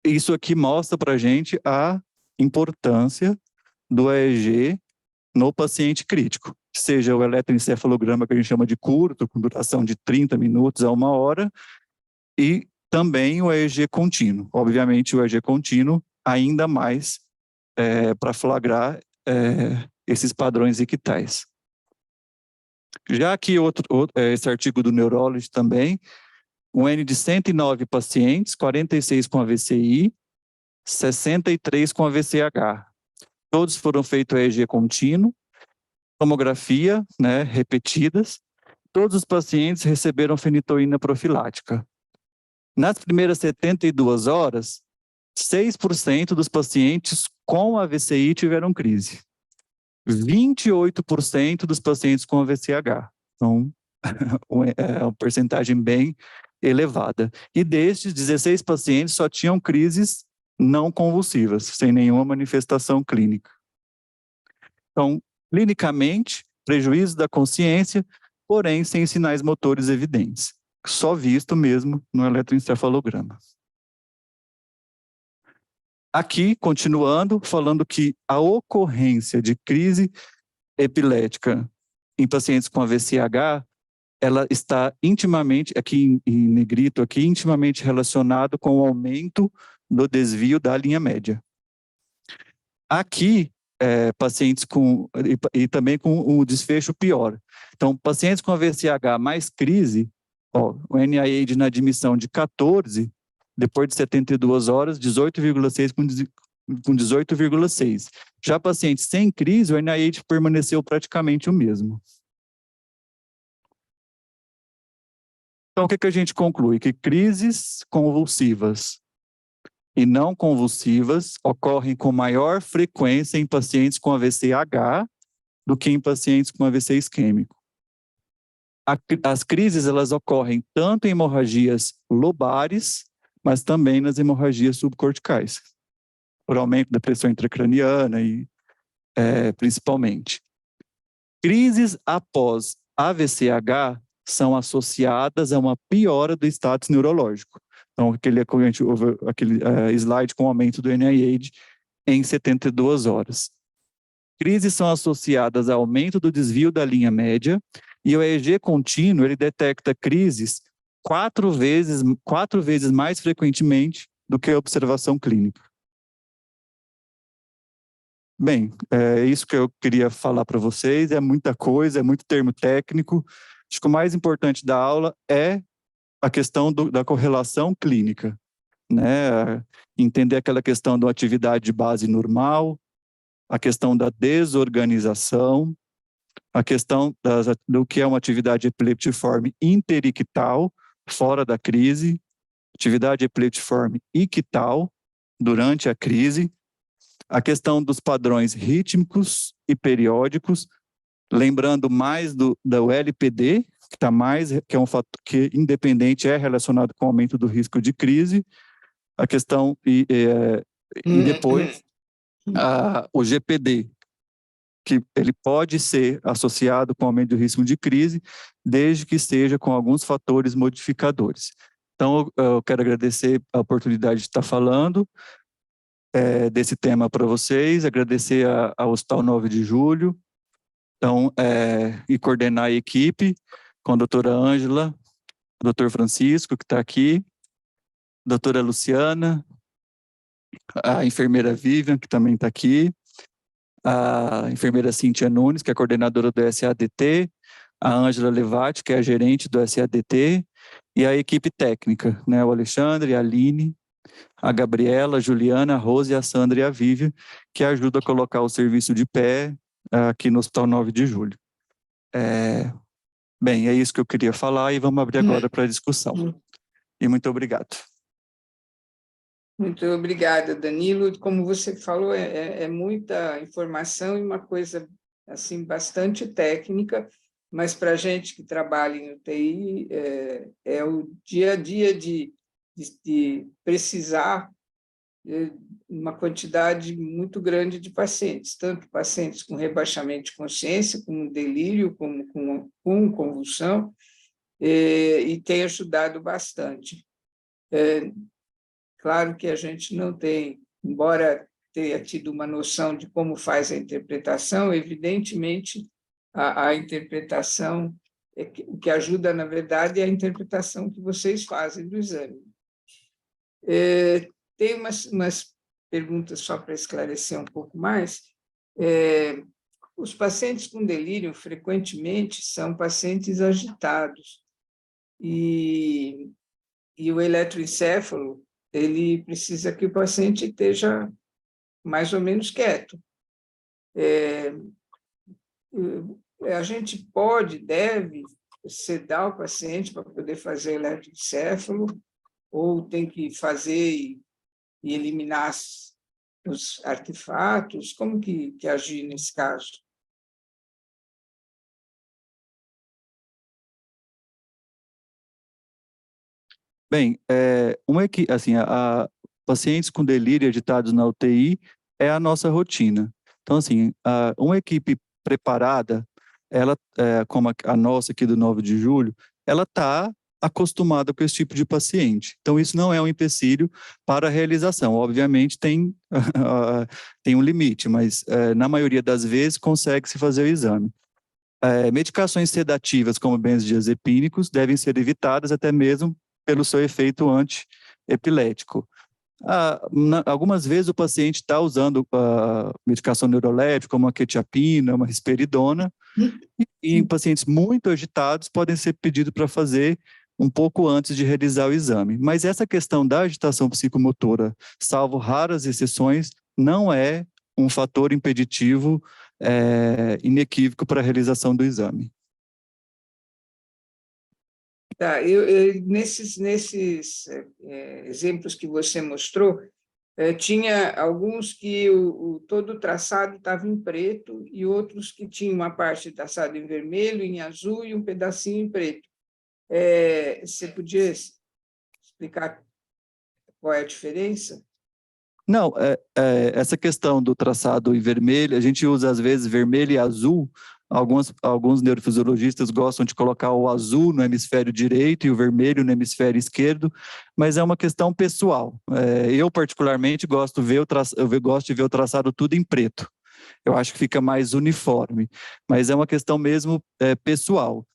isso aqui mostra para a gente a importância do EEG no paciente crítico, seja o eletroencefalograma que a gente chama de curto, com duração de 30 minutos a 1 hora, e também o EEG contínuo. Obviamente, o EEG contínuo ainda mais para flagrar esses padrões ictais. Já aqui esse artigo do Neurology também, um N de 109 pacientes, 46 com AVCI, 63 com AVCH. Todos foram feitos EEG contínuo, tomografia, repetidas. Todos os pacientes receberam fenitoína profilática. Nas primeiras 72 horas, 6% dos pacientes com AVCI tiveram crise. 28% dos pacientes com AVCH. Então, é uma porcentagem bem elevada. E destes, 16 pacientes só tinham crises não convulsivas, sem nenhuma manifestação clínica. Então, clinicamente, prejuízo da consciência, porém sem sinais motores evidentes. Só visto mesmo no eletroencefalograma. Aqui, continuando, falando que a ocorrência de crise epilética em pacientes com AVCH, ela está intimamente, aqui em negrito, aqui, intimamente relacionado com o aumento do desvio da linha média. Aqui, pacientes com, e também com o desfecho pior. Então, pacientes com AVCH mais crise, o NIH na admissão de 14, depois de 72 horas, 18,6 com 18,6. Já pacientes sem crise, o NIH permaneceu praticamente o mesmo. Então, o que a gente conclui? Que crises convulsivas e não convulsivas ocorrem com maior frequência em pacientes com AVCH do que em pacientes com AVC isquêmico. As crises, elas ocorrem tanto em hemorragias lobares, mas também nas hemorragias subcorticais, por aumento da pressão intracraniana e principalmente. Crises após AVCH são associadas a uma piora do status neurológico. Então, aquele slide com o aumento do NIH em 72 horas. Crises são associadas ao aumento do desvio da linha média e o EEG contínuo, ele detecta crises 4 vezes mais frequentemente do que a observação clínica. Bem, é isso que eu queria falar para vocês, é muita coisa, é muito termo técnico. Acho que o mais importante da aula é a questão da correlação clínica, entender aquela questão da atividade de base normal, a questão da desorganização, a questão do que é uma atividade epileptiforme interictal, fora da crise, atividade epileptiforme ictal, durante a crise, a questão dos padrões rítmicos e periódicos, lembrando mais do LPD, que está mais, que é um fator que independente é relacionado com o aumento do risco de crise, a questão e depois o GPD, que ele pode ser associado com o aumento do risco de crise, desde que esteja com alguns fatores modificadores. Então, eu quero agradecer a oportunidade de estar falando desse tema para vocês, agradecer ao Hospital 9 de Julho, então, e coordenar a equipe com a doutora Ângela, o doutor Francisco, que está aqui, a doutora Luciana, a enfermeira Vivian, que também está aqui, a enfermeira Cíntia Nunes, que é coordenadora do SADT, a Ângela Levati, que é a gerente do SADT, e a equipe técnica, né, o Alexandre, a Aline, a Gabriela, a Juliana, a Rose, a Sandra e a Vivian, que ajuda a colocar o serviço de pé aqui no Hospital 9 de Julho. Bem, é isso que eu queria falar e vamos abrir agora para a discussão. E muito obrigado.
Muito obrigada, Danilo. Como você falou, é muita informação e uma coisa assim bastante técnica, mas para a gente que trabalha em UTI, é o dia a dia de precisar uma quantidade muito grande de pacientes, tanto pacientes com rebaixamento de consciência, com delírio, como com convulsão, e tem ajudado bastante. Claro que a gente não tem, embora tenha tido uma noção de como faz a interpretação, evidentemente a interpretação, o que ajuda, na verdade, é a interpretação que vocês fazem do exame. Tem umas perguntas só para esclarecer um pouco mais. Os pacientes com delírio, frequentemente, são pacientes agitados, e o eletroencefalo, ele precisa que o paciente esteja mais ou menos quieto. A gente deve sedar o paciente para poder fazer eletroencefalo, ou tem que fazer e eliminar os artefatos? Como que agir nesse caso?
Bem, assim, pacientes com delírio agitados na UTI é a nossa rotina. Então, assim, uma equipe preparada, ela, como a nossa aqui do 9 de Julho, ela está acostumada com esse tipo de paciente. Então, isso não é um empecilho para a realização. Obviamente, tem um limite, mas na maioria das vezes consegue-se fazer o exame. Medicações sedativas, como benzodiazepínicos, devem ser evitadas até mesmo pelo seu efeito antiepilético. Algumas vezes o paciente está usando medicação neuroléptica, como a quetiapina, uma risperidona, e em pacientes muito agitados podem ser pedidos para fazer um pouco antes de realizar o exame. Mas essa questão da agitação psicomotora, salvo raras exceções, não é um fator impeditivo inequívoco para a realização do exame.
Tá, nesses exemplos que você mostrou, tinha alguns que todo o traçado estava em preto e outros que tinham uma parte do traçado em vermelho, em azul e um pedacinho em preto. Você podia explicar qual é a diferença?
Não, essa questão do traçado em vermelho, a gente usa às vezes vermelho e azul. Alguns neurofisiologistas gostam de colocar o azul no hemisfério direito e o vermelho no hemisfério esquerdo, mas é uma questão pessoal. Eu, particularmente, gosto de ver o traçado tudo em preto. Eu acho que fica mais uniforme, mas é uma questão mesmo pessoal.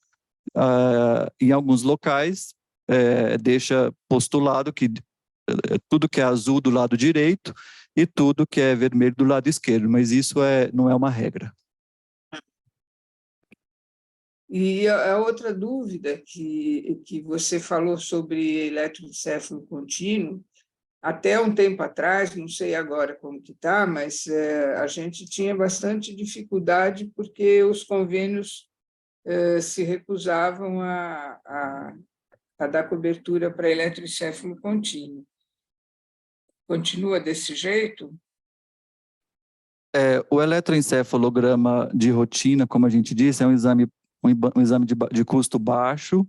Em alguns locais, deixa postulado que tudo que é azul do lado direito e tudo que é vermelho do lado esquerdo, mas isso não é uma regra.
E a outra dúvida que você falou sobre eletroencefalo contínuo, até um tempo atrás, não sei agora como que está, mas a gente tinha bastante dificuldade porque os convênios se recusavam a dar cobertura para eletroencefalo contínuo. Continua desse jeito?
O eletroencefalograma de rotina, como a gente disse, é um exame de custo baixo,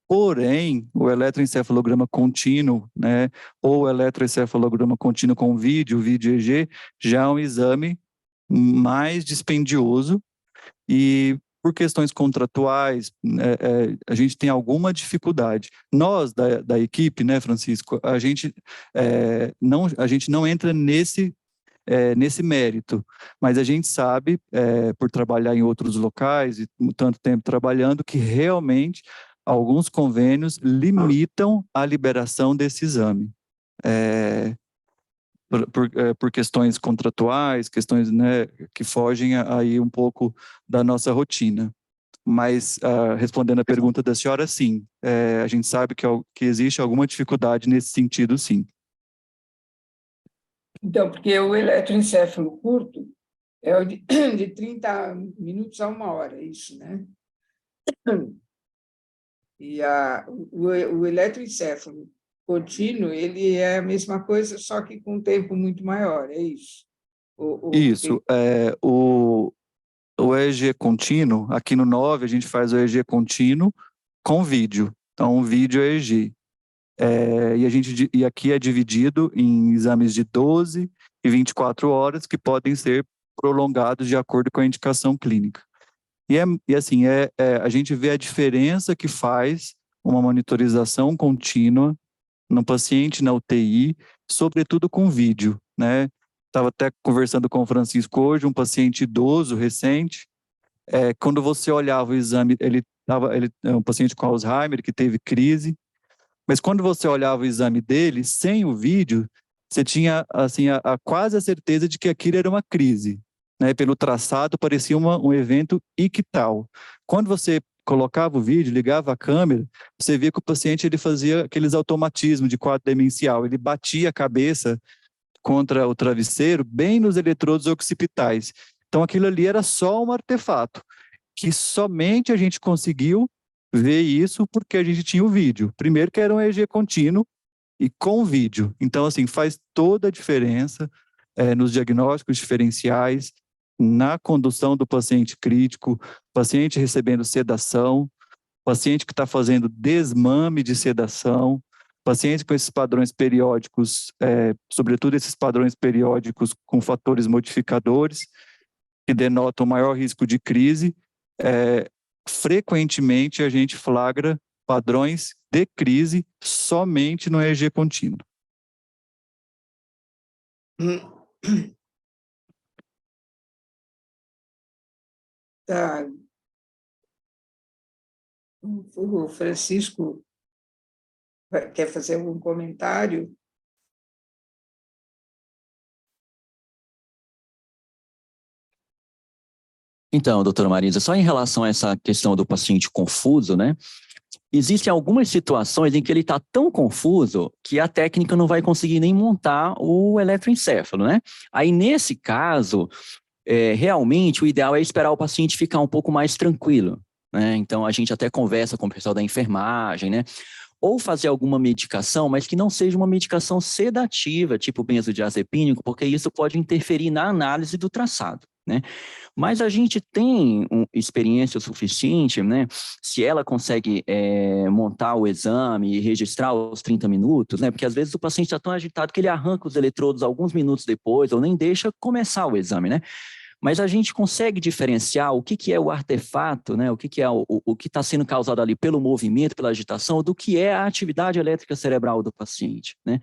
porém, o eletroencefalograma contínuo, né, ou eletroencefalograma contínuo com vídeo EG, já é um exame mais dispendioso e por questões contratuais, a gente tem alguma dificuldade. Nós, da equipe, né, Francisco, a gente não entra nesse mérito, mas a gente sabe, por trabalhar em outros locais e tanto tempo trabalhando, que realmente alguns convênios limitam a liberação desse exame. Por questões contratuais, questões, né, que fogem aí um pouco da nossa rotina. Mas, respondendo a pergunta da senhora, sim, a gente sabe que existe alguma dificuldade nesse sentido, sim.
Então, porque o eletroencefalo curto é o de 30 minutos a 1 hora, isso, né? E o eletroencefalo contínuo, ele é a mesma coisa, só que com um tempo muito maior, é isso?
Isso, o EEG contínuo, aqui no 9 a gente faz o EEG contínuo com vídeo, então vídeo EEG. E aqui é dividido em exames de 12 e 24 horas que podem ser prolongados de acordo com a indicação clínica. Assim, a gente vê a diferença que faz uma monitorização contínua no paciente na UTI, sobretudo com vídeo, né? Estava até conversando com o Francisco hoje, um paciente idoso, recente, quando você olhava o exame, ele é um paciente com Alzheimer que teve crise, mas quando você olhava o exame dele, sem o vídeo, você tinha assim, quase a certeza de que aquilo era uma crise, né? Pelo traçado, parecia um evento ictal. Quando você colocava o vídeo, ligava a câmera, você via que o paciente ele fazia aqueles automatismos de quadro demencial, ele batia a cabeça contra o travesseiro, bem nos eletrodos occipitais. Então, aquilo ali era só um artefato, que somente a gente conseguiu ver isso porque a gente tinha o vídeo. Primeiro que era um EEG contínuo e com vídeo. Então, assim, faz toda a diferença nos diagnósticos diferenciais, na condução do paciente crítico, paciente recebendo sedação, paciente que está fazendo desmame de sedação, paciente com esses padrões periódicos, sobretudo esses padrões periódicos com fatores modificadores, que denotam maior risco de crise, frequentemente a gente flagra padrões de crise somente no EEG contínuo.
Tá. O Francisco quer fazer algum comentário?
Então, doutora Marisa, só em relação a essa questão do paciente confuso, né? Existem algumas situações em que ele está tão confuso que a técnica não vai conseguir nem montar o eletroencefalo, né? Aí, nesse caso, realmente o ideal é esperar o paciente ficar um pouco mais tranquilo, né? Então, a gente até conversa com o pessoal da enfermagem, né? Ou fazer alguma medicação, mas que não seja uma medicação sedativa, tipo benzodiazepínico, porque isso pode interferir na análise do traçado, né? Mas a gente tem experiência suficiente, né? Se ela consegue montar o exame e registrar os 30 minutos, né? Porque às vezes o paciente está tão agitado que ele arranca os eletrodos alguns minutos depois ou nem deixa começar o exame, né? Mas a gente consegue diferenciar o que é o artefato, né? O que é o que está sendo causado ali pelo movimento, pela agitação, do que é a atividade elétrica cerebral do paciente, né?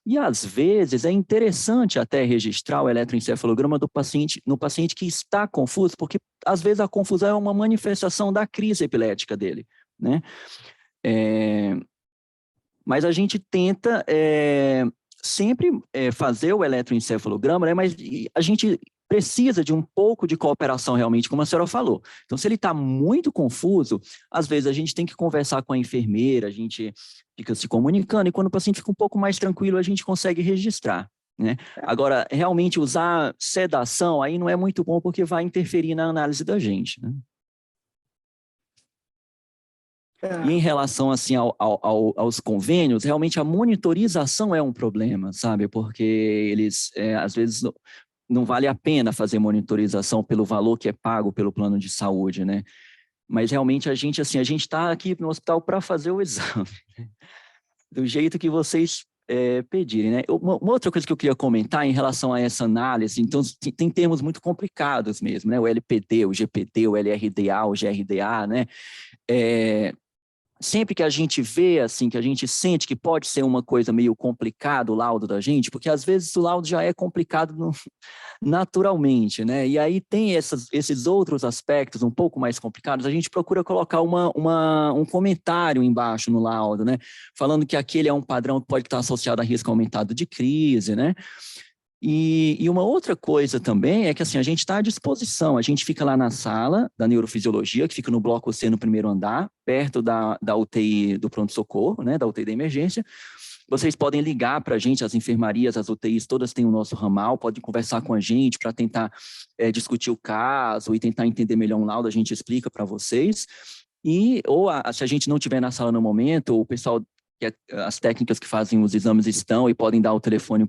E às vezes é interessante até registrar o eletroencefalograma do paciente, no paciente que está confuso, porque às vezes a confusão é uma manifestação da crise epilética dele, né? Mas a gente tenta sempre fazer o eletroencefalograma, né? Mas a gente precisa de um pouco de cooperação realmente, como a senhora falou. Então, se ele está muito confuso, às vezes a gente tem que conversar com a enfermeira, a gente fica se comunicando, e quando o paciente fica um pouco mais tranquilo, a gente consegue registrar, né? Agora, realmente usar sedação aí não é muito bom, porque vai interferir na análise da gente, né? E em relação assim, aos convênios, realmente a monitorização é um problema, sabe? Porque eles, às vezes, não vale a pena fazer monitorização pelo valor que é pago pelo plano de saúde, né? Mas realmente a gente está aqui no hospital para fazer o exame, né? Do jeito que vocês pedirem, né? Uma outra coisa que eu queria comentar em relação a essa análise, então tem termos muito complicados mesmo, né? O LPD, o GPD, o LRDA, o GRDA, né? Sempre que a gente vê, assim, que a gente sente que pode ser uma coisa meio complicada o laudo da gente, porque às vezes o laudo já é complicado naturalmente, né? E aí tem esses outros aspectos um pouco mais complicados, a gente procura colocar um comentário embaixo no laudo, né? Falando que aquele é um padrão que pode estar associado a risco aumentado de crise, né? E uma outra coisa também é que assim, a gente está à disposição, a gente fica lá na sala da neurofisiologia, que fica no bloco C no primeiro andar, perto da UTI do pronto-socorro, né, da UTI da emergência. Vocês podem ligar para a gente, as enfermarias, as UTIs, todas têm o nosso ramal, podem conversar com a gente para tentar discutir o caso e tentar entender melhor um laudo, a gente explica para vocês. Se a gente não estiver na sala no momento, o pessoal, as técnicas que fazem os exames estão e podem dar o telefone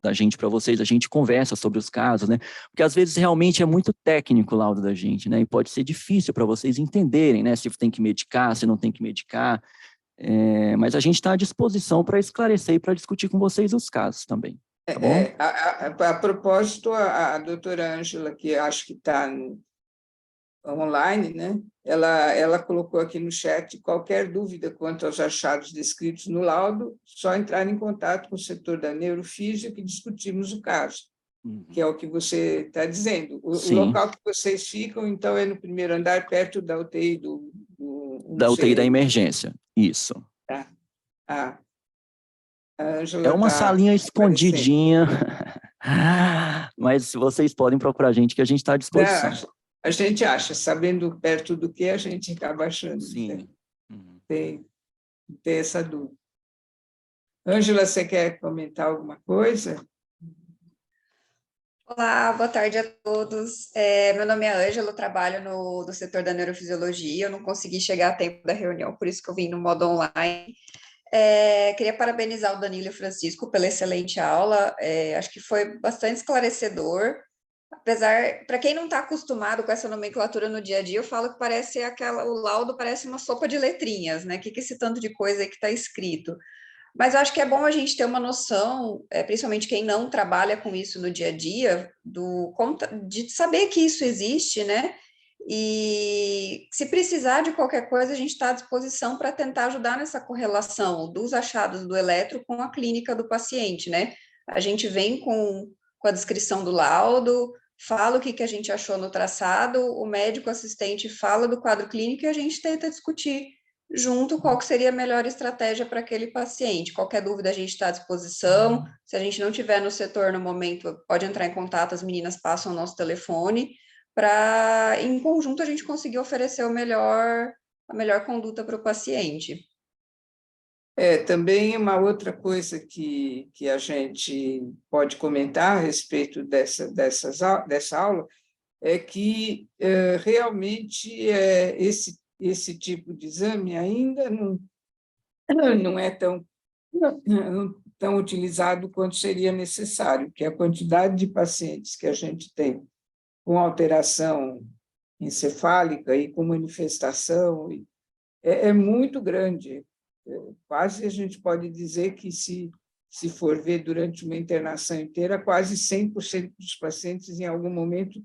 da gente para vocês, a gente conversa sobre os casos, né? Porque às vezes realmente é muito técnico o laudo da gente, né? E pode ser difícil para vocês entenderem, né? Se tem que medicar, se não tem que medicar. Mas a gente está à disposição para esclarecer e para discutir com vocês os casos também, tá bom?
A propósito, a doutora Ângela, que acho que está online, né? Ela colocou aqui no chat: qualquer dúvida quanto aos achados descritos no laudo, só entrar em contato com o setor da neurofísica que discutimos o caso, que é o que você está dizendo. O local que vocês ficam, então, é no primeiro andar, perto da UTI
da UTI da emergência, isso.
Tá. A Ângela
é uma salinha escondidinha, mas vocês podem procurar a gente, que a gente está à disposição.
A gente acha, sabendo perto do que a gente acaba achando.
Sim.
Tem essa dúvida. Ângela, você quer comentar alguma coisa?
Olá, boa tarde a todos. Meu nome é Ângela, eu trabalho no setor da neurofisiologia, eu não consegui chegar a tempo da reunião, por isso que eu vim no modo online. Queria parabenizar o Danilo e o Francisco pela excelente aula, acho que foi bastante esclarecedor. Apesar, para quem não está acostumado com essa nomenclatura no dia a dia, eu falo que parece o laudo parece uma sopa de letrinhas, né? O que esse tanto de coisa aí que está escrito? Mas eu acho que é bom a gente ter uma noção, principalmente quem não trabalha com isso no dia a dia, de saber que isso existe, né? E se precisar de qualquer coisa, a gente está à disposição para tentar ajudar nessa correlação dos achados do eletro com a clínica do paciente, né? A gente vem com a descrição do laudo, fala o que a gente achou no traçado, o médico assistente fala do quadro clínico e a gente tenta discutir junto qual que seria a melhor estratégia para aquele paciente. Qualquer dúvida a gente está à disposição, se a gente não tiver no setor no momento, pode entrar em contato, as meninas passam o nosso telefone, para, em conjunto, a gente conseguir oferecer a melhor conduta para o paciente.
Também uma outra coisa que a gente pode comentar a respeito dessa aula é que realmente esse tipo de exame ainda não é tão utilizado quanto seria necessário, porque a quantidade de pacientes que a gente tem com alteração encefálica e com manifestação é muito grande. Quase a gente pode dizer que, se for ver durante uma internação inteira, quase 100% dos pacientes, em algum momento,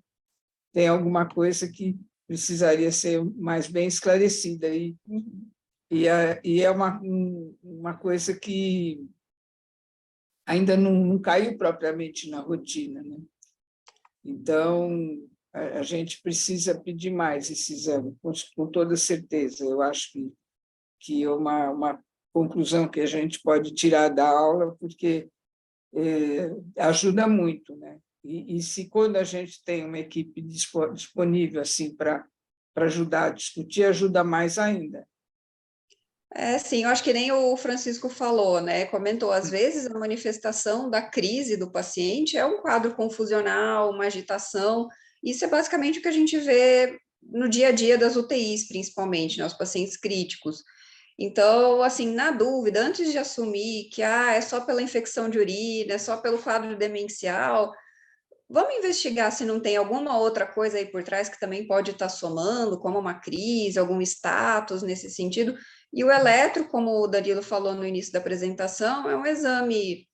tem alguma coisa que precisaria ser mais bem esclarecida. E é uma coisa que ainda não caiu propriamente na rotina, né? Então, a gente precisa pedir mais esse exame, com toda certeza. Eu acho que é uma conclusão que a gente pode tirar da aula, porque ajuda muito, né? E se quando a gente tem uma equipe disponível assim para ajudar a discutir, ajuda mais ainda.
Sim, eu acho que nem o Francisco falou, né? Comentou, às vezes a manifestação da crise do paciente é um quadro confusional, uma agitação. Isso é basicamente o que a gente vê no dia a dia das UTIs, principalmente, né? Os pacientes críticos. Então, assim, na dúvida, antes de assumir que é só pela infecção de urina, é só pelo quadro demencial, vamos investigar se não tem alguma outra coisa aí por trás que também pode estar somando, como uma crise, algum status nesse sentido. E o eletro, como o Danilo falou no início da apresentação, é um exame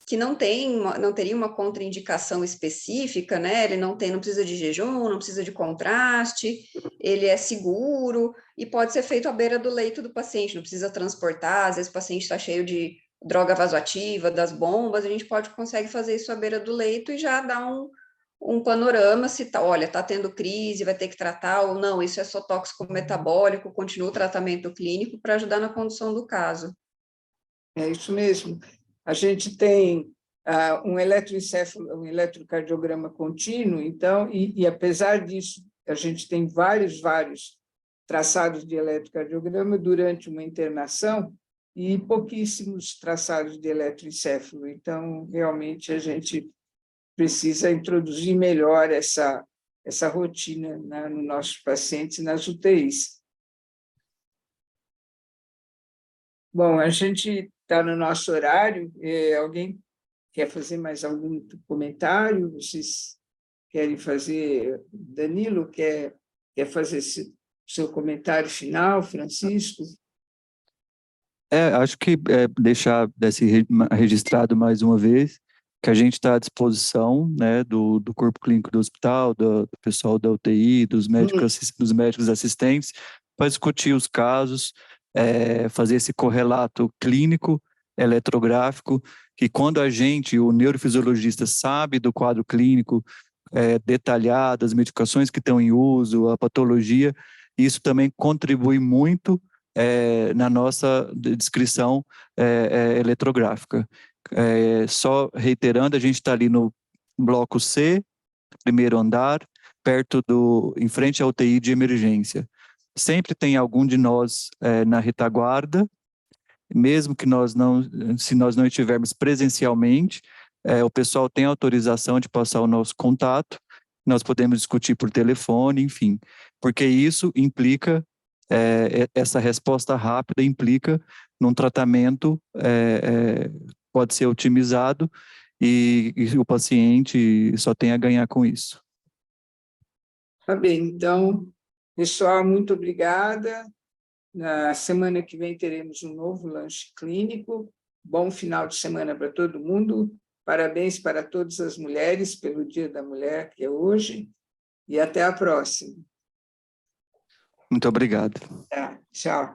que não teria uma contraindicação específica, né? Ele não precisa de jejum, não precisa de contraste, ele é seguro e pode ser feito à beira do leito do paciente, não precisa transportar, às vezes o paciente está cheio de droga vasoativa, das bombas, a gente consegue fazer isso à beira do leito e já dar um panorama se olha, está tendo crise, vai ter que tratar ou não, isso é só tóxico metabólico, continua o tratamento clínico para ajudar na condução do caso.
É isso mesmo. A gente tem um eletroencefalo, um eletrocardiograma contínuo, então, e apesar disso, a gente tem vários traçados de eletrocardiograma durante uma internação e pouquíssimos traçados de eletroencefalo. Então, realmente, a gente precisa introduzir melhor essa rotina nos nossos pacientes nas UTIs. Bom, a gente está no nosso horário. Alguém quer fazer mais algum comentário? Vocês querem fazer? Danilo quer fazer seu comentário final, Francisco?
Acho que deixar registrado mais uma vez que a gente está à disposição, né, do corpo clínico do hospital, do pessoal da UTI, dos médicos assistentes, para discutir os casos, fazer esse correlato clínico, eletrográfico, que quando o neurofisiologista, sabe do quadro clínico detalhado, as medicações que estão em uso, a patologia, isso também contribui muito na nossa descrição eletrográfica. Só reiterando, a gente está ali no bloco C, primeiro andar, em frente à UTI de emergência. Sempre tem algum de nós na retaguarda, mesmo que se nós não estivermos presencialmente, o pessoal tem autorização de passar o nosso contato, nós podemos discutir por telefone, enfim, porque isso implica, essa resposta rápida implica num tratamento pode ser otimizado e o paciente só tem a ganhar com isso.
Tá bem, então, pessoal, muito obrigada. Na semana que vem teremos um novo lanche clínico. Bom final de semana para todo mundo. Parabéns para todas as mulheres pelo Dia da Mulher, que é hoje. E até a próxima.
Muito obrigado.
Tá, tchau.